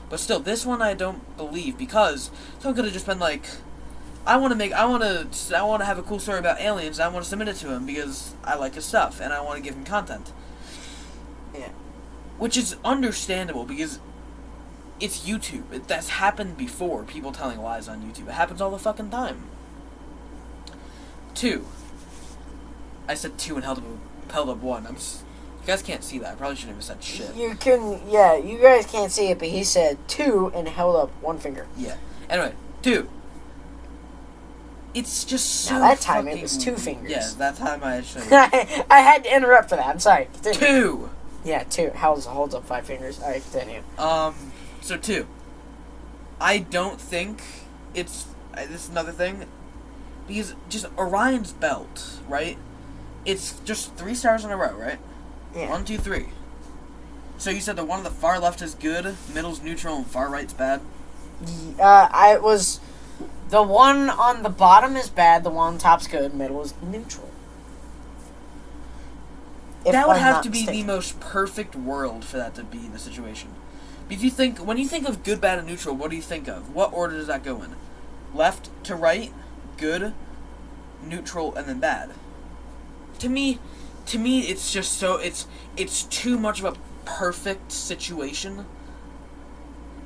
But still, this one I don't believe, because someone could have just been like, I want to have a cool story about aliens, and I want to submit it to him because I like his stuff, and I want to give him content. Yeah. which is understandable because it's YouTube. That's happened before, people telling lies on YouTube. It happens all the fucking time. 2. I said 2 and held up 1. You guys can't see that. I probably shouldn't have said shit. You couldn't, yeah, you guys can't see it, but he said 2 and held up 1 finger. Yeah. Anyway, 2. It's just so now that time fucking... it was 2 fingers. Yeah, that time I actually... I had to interrupt for that. I'm sorry. Continue. 2! Yeah, 2. Holds up 5 fingers. Alright, continue. So 2. I don't think it's... This is another thing. Because just Orion's belt, right? It's just 3 stars in a row, right? Yeah. 1, 2, 3. So you said the one on the far left is good, middle's neutral, and far right's bad? The one on the bottom is bad, the one on top's good, middle is neutral. That would have to be the most perfect world for that to be the situation. Because when you think of good, bad, and neutral, what do you think of? What order does that go in? Left to right, good, neutral, and then bad. To me, it's just so it's too much of a perfect situation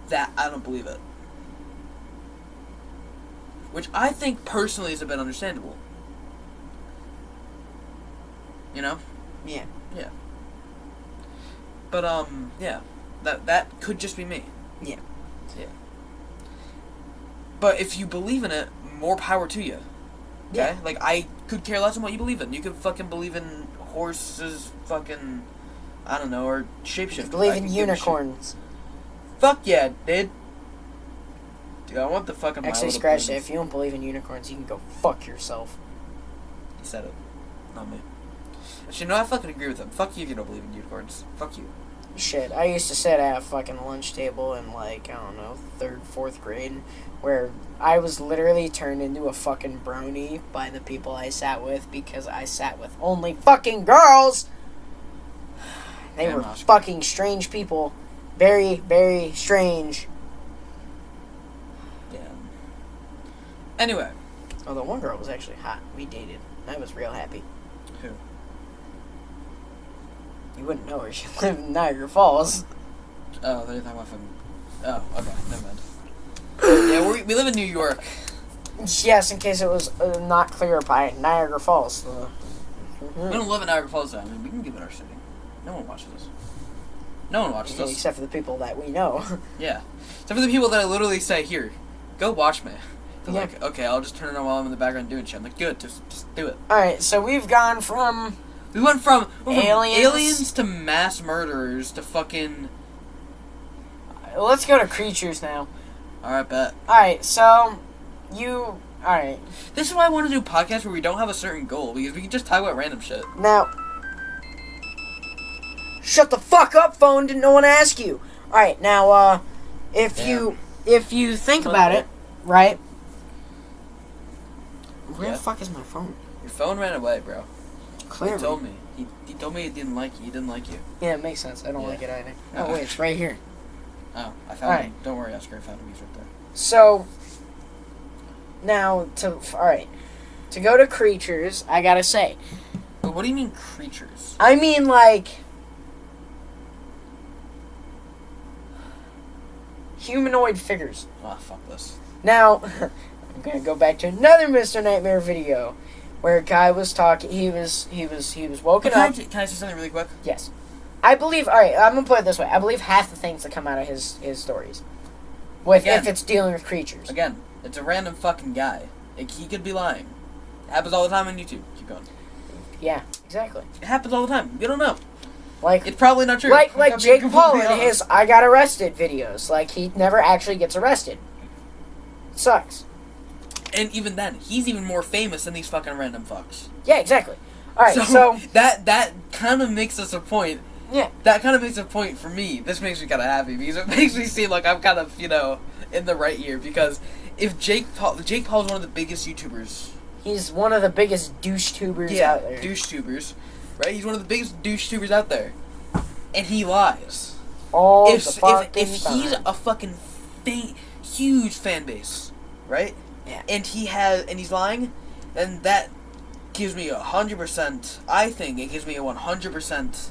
that I don't believe it. Which I think personally is a bit understandable. You know? Yeah. Yeah. But yeah. That could just be me. Yeah. Yeah. But if you believe in it, more power to you. Okay? Yeah. Like, I could care less on what you believe in. You could fucking believe in horses, fucking, I don't know, or shapeshifters. Believe in unicorns. Fuck yeah, dude. Dude, I want the fucking... Actually, scratch that. If you don't believe in unicorns, you can go fuck yourself. He said it. Not me. Actually, no, I fucking agree with him. Fuck you if you don't believe in unicorns. Fuck you. Shit, I used to sit at a fucking lunch table in, like, I don't know, 3rd, 4th grade, where I was literally turned into a fucking brony by the people I sat with because I sat with only fucking girls! They were fucking strange people. Very, very strange. Yeah. Anyway. Although one girl was actually hot. We dated. I was real happy. Who? You wouldn't know her. She lived in Niagara Falls. Oh, they're talking about fucking... Oh, okay. Never mind. Yeah, we live in New York. Yes, in case it was not clear by Niagara Falls. We don't live in Niagara Falls, though. I mean, we can give it our city. No one watches us. No one watches us. Except for the people that we know. Yeah. Except for the people that I literally say, here, go watch me. They're Yeah. like, okay, I'll just turn it on while I'm in the background doing shit. I'm like, good, just do it. Alright, so we've gone from... We went from aliens to mass murderers to fucking... Let's go to creatures now. Alright, bet. Alright, so... Alright. This is why I want to do podcasts where we don't have a certain goal, because we can just talk about random shit. Now... Shut the fuck up, phone! Didn't no one ask you! Alright, now, if you think about it, right? Where the fuck is my phone? Your phone ran away, bro. Clearly. He told me. He told me he didn't like you. He didn't like you. Yeah, it makes sense. I don't like it either. Oh, wait, it's right here. Oh, I found him. Don't worry, Oscar. I found him. He's right there. So, now, alright. To go to creatures, I gotta say. But what do you mean, creatures? I mean, like... humanoid figures. Ah, fuck this. Now, I'm gonna go back to another Mr. Nightmare video, where a guy was talking. He was woken up. Can I say something really quick? Yes, I believe. All right, I'm gonna put it this way. I believe half the things that come out of his stories, if it's dealing with creatures. Again, it's a random fucking guy. Like, he could be lying. It happens all the time on YouTube. Keep going. Yeah, exactly. It happens all the time. You don't know. Like, it's probably not true. Like Jake Paul in his "I got arrested" videos. Like, he never actually gets arrested. It sucks. And even then, he's even more famous than these fucking random fucks. Yeah, exactly. All right, so that kind of makes us a point. Yeah. That kind of makes a point for me. This makes me kind of happy because it makes me seem like I'm kind of, in the right here. Because if Jake Paul's one of the biggest YouTubers. He's one of the biggest douche tubers out there. Douche tubers. Right? He's one of the biggest douche tubers out there. And he lies. If he's a fucking huge fan base, right? Yeah. And he's lying, then that gives me 100%, I think it gives me a 100%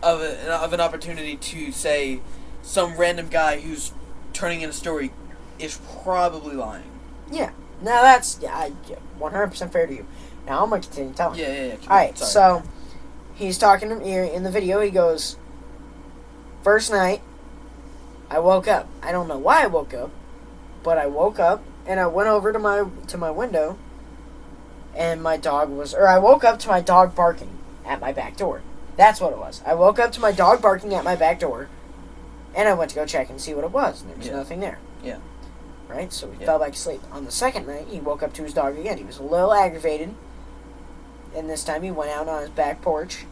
of an opportunity to say some random guy who's turning in a story is probably lying. Yeah. Now that's 100% fair to you. Now I'm gonna continue telling. Yeah. All right. So he's talking to me in the video. He goes, "First night, I woke up. I don't know why I woke up, but I woke up and I went over to my window, and I woke up to my dog barking at my back door. That's what it was. I woke up to my dog barking at my back door, and I went to go check and see what it was, and there was nothing there. Yeah. Right? So he fell back asleep. On the second night, he woke up to his dog again. He was a little aggravated, and this time he went out on his back porch,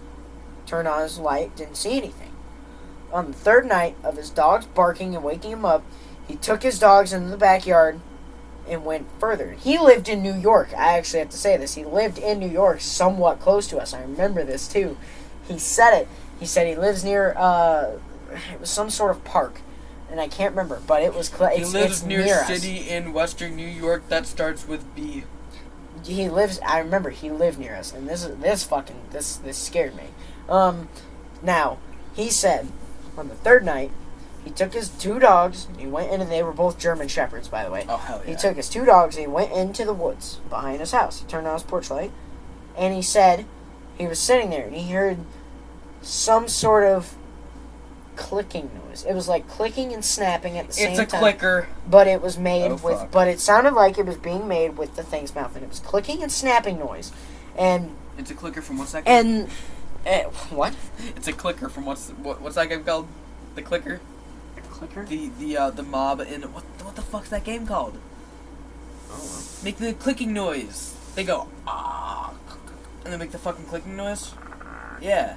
turned on his light, didn't see anything. On the third night of his dogs barking and waking him up, he took his dogs into the backyard and went further. He lived in New York. I actually have to say this. He lived in New York, somewhat close to us. I remember this, too. He said it. He said he lives near, it was some sort of park, and I can't remember, but it was He lives near a us. city in western New York that starts with B. I remember he lived near us, and this scared me. Now, he said, on the third night, he took his 2 dogs, he went in, and they were both German Shepherds, by the way. Oh, hell yeah. He took his 2 dogs, and he went into the woods behind his house. He turned on his porch light, and he said he was sitting there, and he heard some sort of clicking noise. It was like clicking and snapping at the same time. It's a clicker. But it was made fuck. but it sounded like it was being made with the thing's mouth, and it was clicking and snapping noise. And it's a clicker from what's that game? And what? It's a clicker from what's that game called? The clicker? Clicker? The mob in what the fuck's that game called? Oh. Make the clicking noise. They go and they make the fucking clicking noise. Yeah.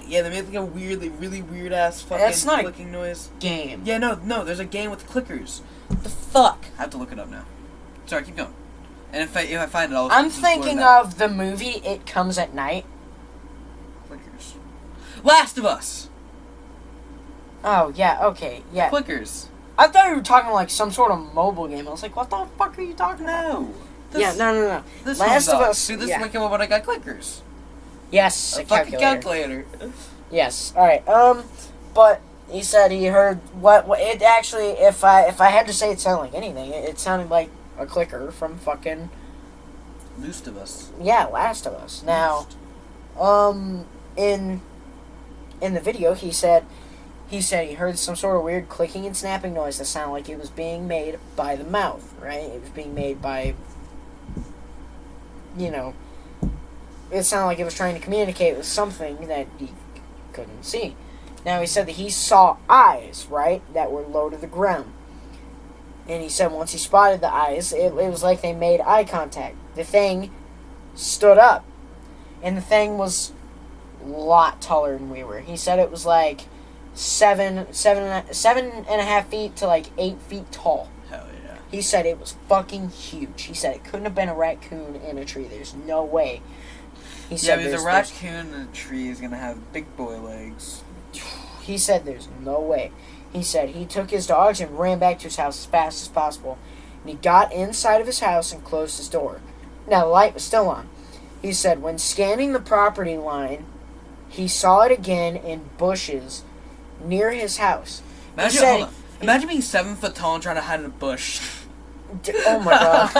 Yeah, they make like a really weird ass fucking That's not clicking noise. Game. Yeah, no, there's a game with clickers. What the fuck? I have to look it up now. Sorry, keep going. And if I find it, I'm thinking of the movie It Comes at Night. Clickers. Last of Us. Oh yeah, okay, yeah. Clickers. I thought you were talking like some sort of mobile game. I was like, what the fuck are you talking about? No. This Last of Us. See, this is what came up when I got clickers. Yes, A fucking calculator. Yes. All right. But he said he heard what it actually. If I had to say it sounded like anything, it sounded like a clicker from fucking Last of Us. Yeah, Last of Us. Now, in the video, he said he heard some sort of weird clicking and snapping noise that sounded like it was being made by the mouth. Right? It was being made by, it sounded like it was trying to communicate with something that he couldn't see. Now, he said that he saw eyes, right, that were low to the ground. And he said once he spotted the eyes, it was like they made eye contact. The thing stood up. And the thing was a lot taller than we were. He said it was like 7.5 feet to like 8 feet tall. Hell yeah. He said it was fucking huge. He said it couldn't have been a raccoon in a tree. There's no way. He said because a raccoon in a tree is gonna have big boy legs. He said there's no way. He said he took his dogs and ran back to his house as fast as possible. And he got inside of his house and closed his door. Now, the light was still on. He said when scanning the property line, he saw it again in bushes near his house. Imagine being 7 foot tall and trying to hide in a bush. Oh my god.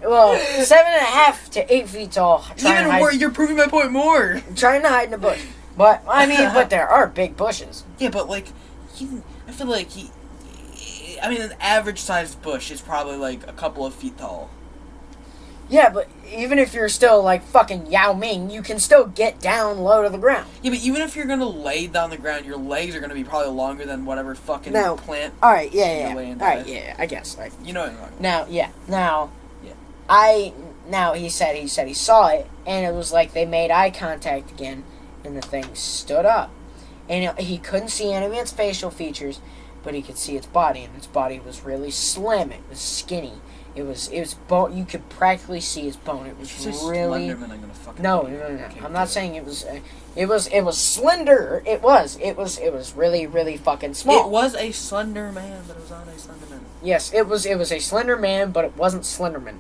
Well, 7.5 to 8 feet tall. Even more, you're proving my point more. Trying to hide in a bush. But, but there are big bushes. Yeah, but I feel like an average sized bush is probably like a couple of feet tall. Yeah, but even if you're still like fucking Yao Ming, you can still get down low to the ground. Yeah, but even if you're gonna lay down the ground, your legs are gonna be probably longer than whatever fucking plant. Alright, yeah. Alright, yeah, I guess. Right. You know what I'm talking about. Now, he said he saw it, and it was like they made eye contact again, and the thing stood up. And he couldn't see any of its facial features, but he could see its body, and its body was really slim. It was skinny. It was bone. You could practically see its bone. It was really. Slenderman, I'm gonna fucking no. I'm not saying it was. It was slender. It was really fucking small. It was a slender man, but it was not a Slenderman. Yes, it was a slender man, but it wasn't Slenderman.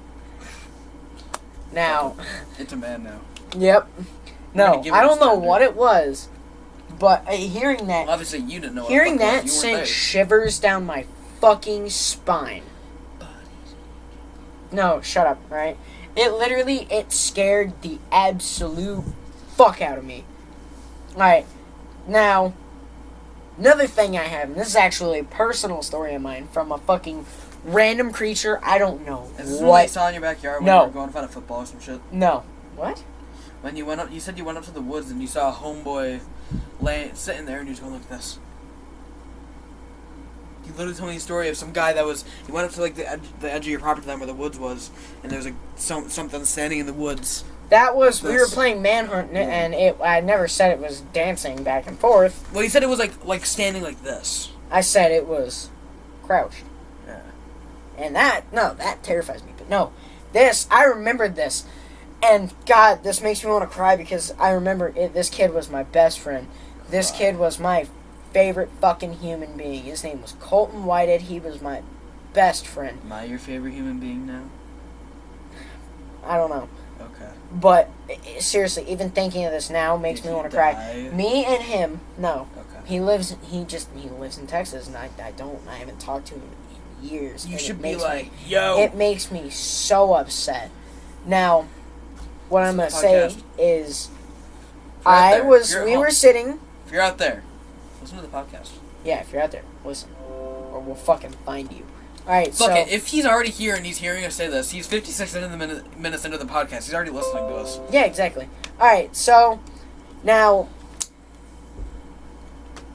Now. It's a man now. Yep. No, I don't know what it was, but hearing that... Well, obviously, you didn't know what hearing it was. that sent shivers down my fucking spine. No, shut up, right? It scared the absolute fuck out of me. Alright, now, another thing I have, and this is actually a personal story of mine, from a fucking random creature, I don't know. Is this what you saw in your backyard when you were going to find a football or some shit? No. What? When you went up, you said you went up to the woods and you saw a homeboy sitting there and he was going like this. You literally told me a story of some guy that was, he went up to like the edge of your property line where the woods was, and there was something standing in the woods. That was, we were playing Manhunt, and I never said it was dancing back and forth. Well, you said it was like standing like this. I said it was crouched. Yeah. And that terrifies me. But no, I remembered this. And God, this makes me want to cry because I remember this kid was my best friend. This kid was my favorite fucking human being. His name was Colton Whitehead. He was my best friend. Am I your favorite human being now? I don't know. Okay. But seriously, even thinking of this now makes me want to cry. Me and him, no. Okay. He lives in Texas, and I haven't talked to him in years. You should be like, yo. It makes me so upset. Now, what I'm gonna say is, we were sitting. If you're out there, listen to the podcast. Yeah, if you're out there, listen, or we'll fucking find you. All right, Look, if he's already here and he's hearing us say this, he's 56 minutes into the podcast. He's already listening to us. Yeah, exactly. All right, so now,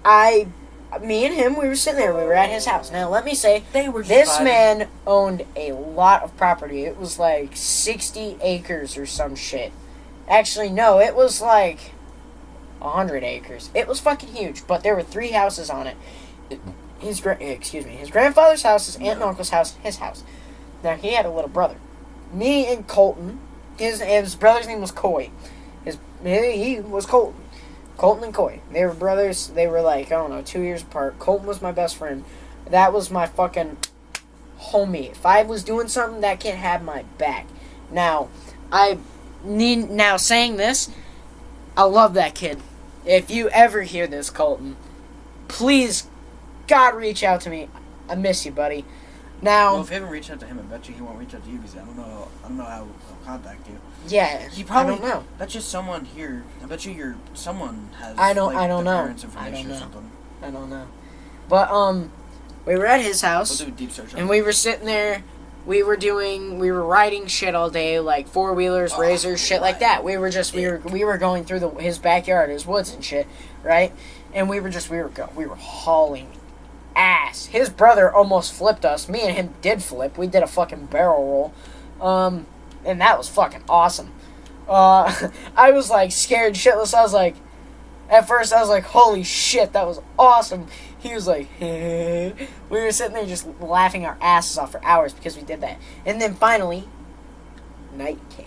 me and him, we were sitting there. We were at his house. Now, let me say, this man owned a lot of property. It was like 60 acres or some shit. Actually, no, it was like 100 acres. It was fucking huge, but there were 3 houses on it. His grandfather's house, his aunt and uncle's house, his house. Now, he had a little brother. Me and Colton, his brother's name was Coy. He was Colton. Colton and Coy. They were brothers. They were like, I don't know, 2 years apart. Colton was my best friend. That was my fucking homie. If I was doing something, that kid had my back. Now, saying this, I love that kid. If you ever hear this, Colton, please, God, reach out to me. I miss you, buddy. Now, well, if you haven't reached out to him, I bet you he won't reach out to you because I don't know how he'll contact you. Yeah, he probably, I don't know. I bet you someone here. I bet you someone has. I don't know. Parents' information or something. I don't know. But we were at his house. We'll do a deep search. And we were sitting there. We were riding shit all day, like 4-wheelers, razors, shit like that. We were going through his backyard, his woods and shit, right? And we were hauling ass. His brother almost flipped us. Me and him did flip. We did a fucking barrel roll. And that was fucking awesome. I was like scared shitless. At first I was like, holy shit, that was awesome. He was like, we were sitting there just laughing our asses off for hours because we did that. And then finally, night came.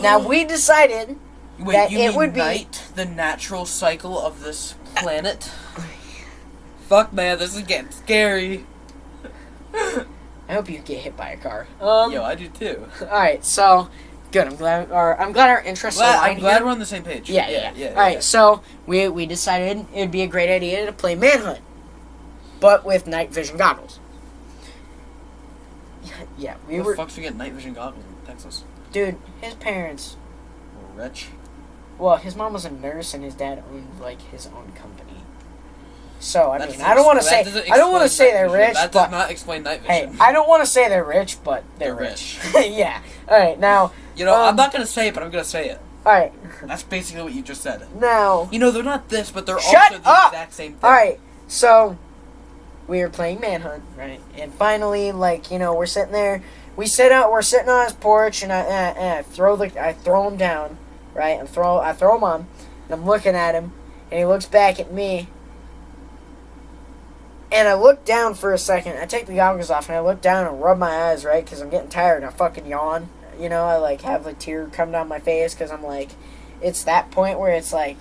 Now we decided that it would be the natural cycle of this planet. Fuck, man, this is getting scary. I hope you get hit by a car. Yo, I do too. All right, so good. I'm glad our interests align. I'm glad we're on the same page. Yeah. All right, so we decided it'd be a great idea to play Manhunt, but with night vision goggles. Yeah, Who the fuck's we get night vision goggles in Texas? Dude, his parents were rich. Well, his mom was a nurse and his dad owned like his own company. So I mean, I don't want to say they're rich. That does not explain night vision. Hey, I don't want to say they're rich, but they're rich. Yeah. All right, now. I'm not gonna say it, but I'm gonna say it. All right. That's basically what you just said. Now. They're not this, but they're also the exact same thing. All right. So, we were playing Manhunt, right? And finally, we're sitting there. We're sitting on his porch, and I throw him down, right? I throw him on, and I'm looking at him, and he looks back at me. And I look down for a second. I take the goggles off, and I look down and rub my eyes, right? Because I'm getting tired, and I fucking yawn. I, have a tear come down my face, because I'm like, it's that point where it's like,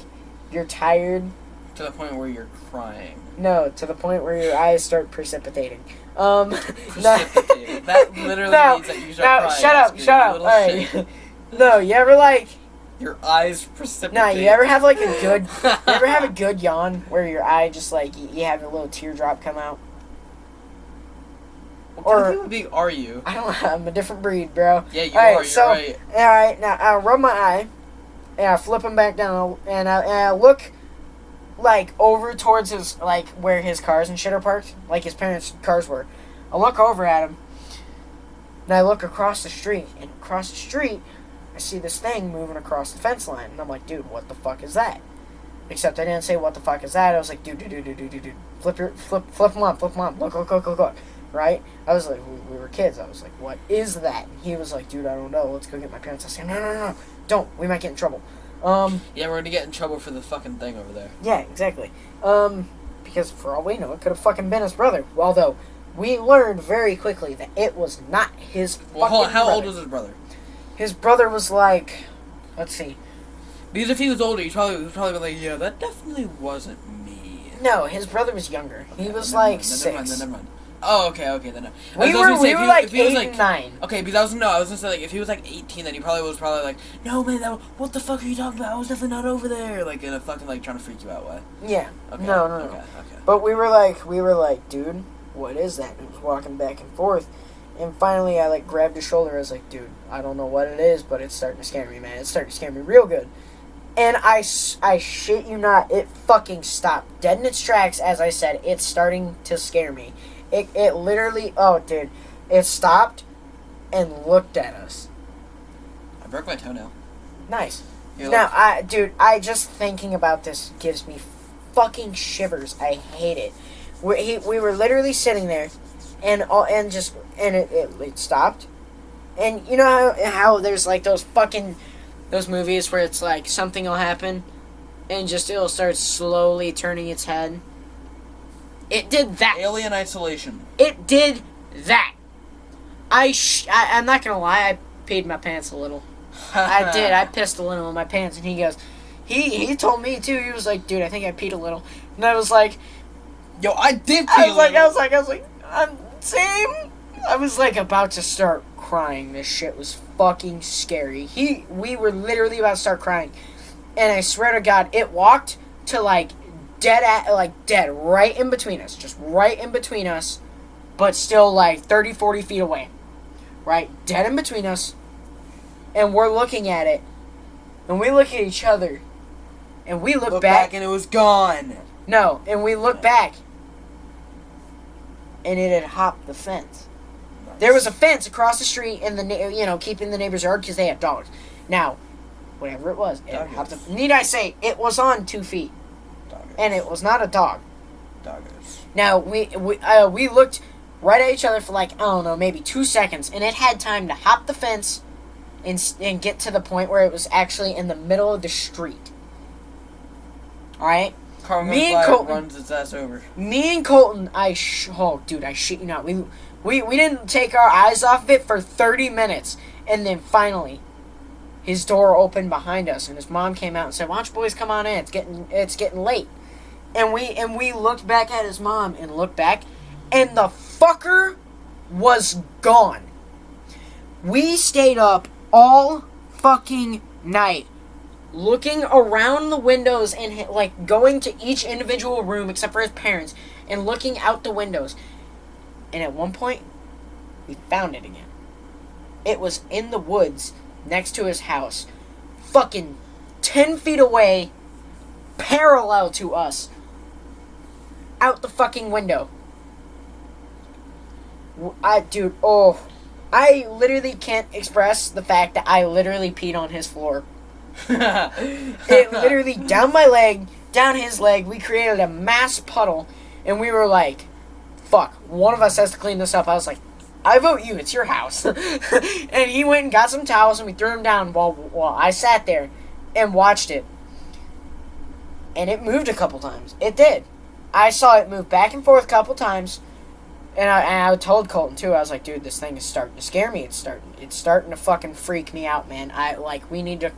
you're tired. To the point where you're crying. No, to the point where your eyes start precipitating. Precipitating. That literally means that you start crying. Shut up. All right. No, you ever, Your eyes precipitate. No, you ever have like a good, you ever have a good yawn where your eye just like, you have a little teardrop come out? What kind of human being are you? I don't know, I'm a different breed, bro. Yeah, you are, you're right. Alright, now I rub my eye, and I flip him back down, and I look, like, over towards his, like, where his cars and shit are parked, like his parents' cars were. I look over at him, and I look across the street, and across the street, I see this thing moving across the fence line, and I'm like, dude, what the fuck is that? Except I didn't say, what the fuck is that? I was like, dude, flip him up, look, right? I was like, we were kids, I was like, what is that? And he was like, dude, I don't know, let's go get my parents. I said, no, don't, we might get in trouble. Yeah, we're gonna get in trouble for the fucking thing over there. Yeah, exactly. Because for all we know, it could have fucking been his brother. Although, we learned very quickly that it was not his fucking brother. How old was his brother? His brother was like, let's see. Because if he was older, he was probably like, yeah, that definitely wasn't me. No, his brother was younger. Okay, he was like then 6. never mind. Oh, okay, then. We were like 8 and 9. Okay, because I was gonna say, like, if he was like 18, then he probably was like, no, man, what the fuck are you talking about? I was definitely not over there. Like, in a fucking, like, trying to freak you out way. Yeah. Okay. No. Okay. But we were like, dude, what is that? And he was walking back and forth. And finally, I, like, grabbed his shoulder. I was like, dude, I don't know what it is, but it's starting to scare me, man. It's starting to scare me real good. And I shit you not, it fucking stopped. Dead in its tracks, as I said. It's starting to scare me. It literally, oh, dude, it stopped and looked at us. I broke my toenail. Nice. You're now, I just thinking about this gives me fucking shivers. I hate it. We were literally sitting there, and it stopped. And you know how there's like those movies where it's like something will happen, and just it'll start slowly turning its head. It did that. Alien Isolation. It did that. I'm not gonna lie, I peed my pants a little. I did. I pissed a little in my pants, and he goes, he told me too. He was like, dude, I think I peed a little, and I was like, yo, I did pee a little. I was like, I'm same. I was like about to start crying. This shit was fucking scary. We were literally about to start crying, and I swear to God, it walked to like dead right in between us, just right in between us, but still like 30, 40 feet away, right, dead in between us, and we're looking at it, and we look at each other, and we look back, and it was gone. No, and we look back, and it had hopped the fence. Nice. There was a fence across the street, and keeping the neighbor's yard because they had dogs. Now, whatever it was, need I say, it was on 2 feet. And it was not a dog. Doggos. Now, we looked right at each other for like, I don't know, maybe 2 seconds. And it had time to hop the fence and get to the point where it was actually in the middle of the street. Alright? Me and Colton runs its ass over. Me and Colton, I shit you not. We didn't take our eyes off of it for 30 minutes. And then finally, his door opened behind us. And his mom came out and said, why don't you boys come on in? It's getting late. And we looked back at his mom and looked back, and the fucker was gone. We stayed up all fucking night looking around the windows and like going to each individual room except for his parents and looking out the windows. And at one point, we found it again. It was in the woods next to his house, fucking 10 feet away, parallel to us. Out the fucking window. I literally can't express the fact that I literally peed on his floor. It literally, down his leg, we created a mass puddle, and we were like, fuck, one of us has to clean this up. I was like, I vote you, it's your house. And he went and got some towels, and we threw them down while I sat there and watched it. And it moved a couple times. It did. I saw it move back and forth a couple times, and I told Colton too. I was like, dude, this thing is starting to scare me. It's starting to fucking freak me out, man. We need to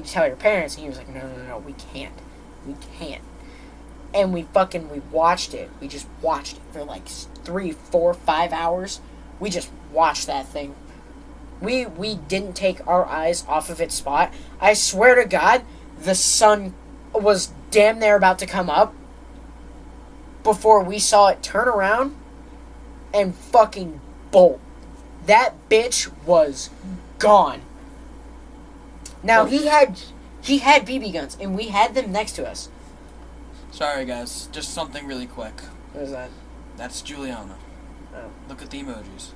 tell your parents. And he was like, no, we can't. And we watched it. We just watched it for like 3, 4, 5 hours. We just watched that thing. we didn't take our eyes off of its spot. I swear to God, the sun was damn near about to come up before we saw it turn around and fucking bolt. That bitch was gone. Now, he had BB guns, and we had them next to us. Sorry, guys. Just something really quick. What is that? That's Juliana. Oh. Look at the emojis.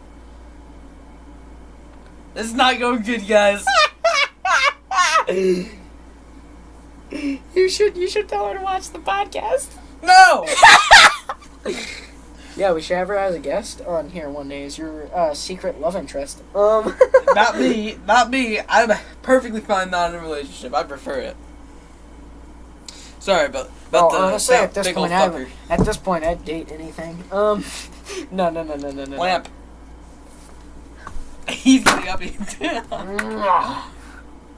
This is not going good, guys. You should tell her to watch the podcast. No! Yeah, we should have her as a guest on here one day as your secret love interest. Not me. Not me. I'm perfectly fine not in a relationship. I prefer it. Sorry, but the honestly, at this big point, old fucker. I'd date anything. No. Lamp. He's getting up.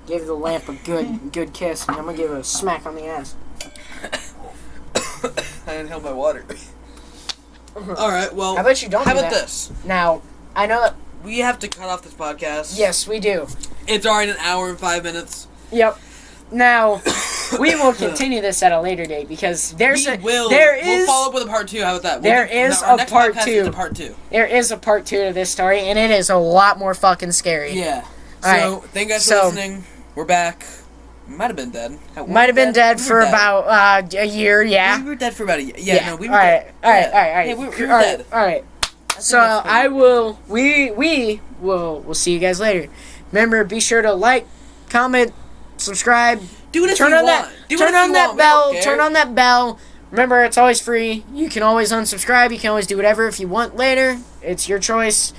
Give the lamp a good kiss, and I'm gonna give it a smack on the ass. I inhaled my water. Alright, well. How about you don't How do about that? this? Now, I know that. We have to cut off this podcast. Yes, we do. It's already an hour and 5 minutes. Yep. Now, we will continue this at a later date because we'll follow up with a part 2. How about that? There is a part 2. Is a part 2. There is a part 2 to this story, and it is a lot more fucking scary. Yeah. All Thank you guys for listening. We're back. Might have been dead. Might have been dead for about a year, yeah. We were dead for about a year. Yeah, no, we were dead. All right. Yeah, we were dead. All right. So we'll see you guys later. Remember, be sure to like, comment, subscribe. Do it if turn you on want. Turn on that bell. Turn on that bell. Remember, it's always free. You can always unsubscribe. You can always do whatever if you want later. It's your choice.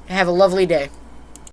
Have a lovely day.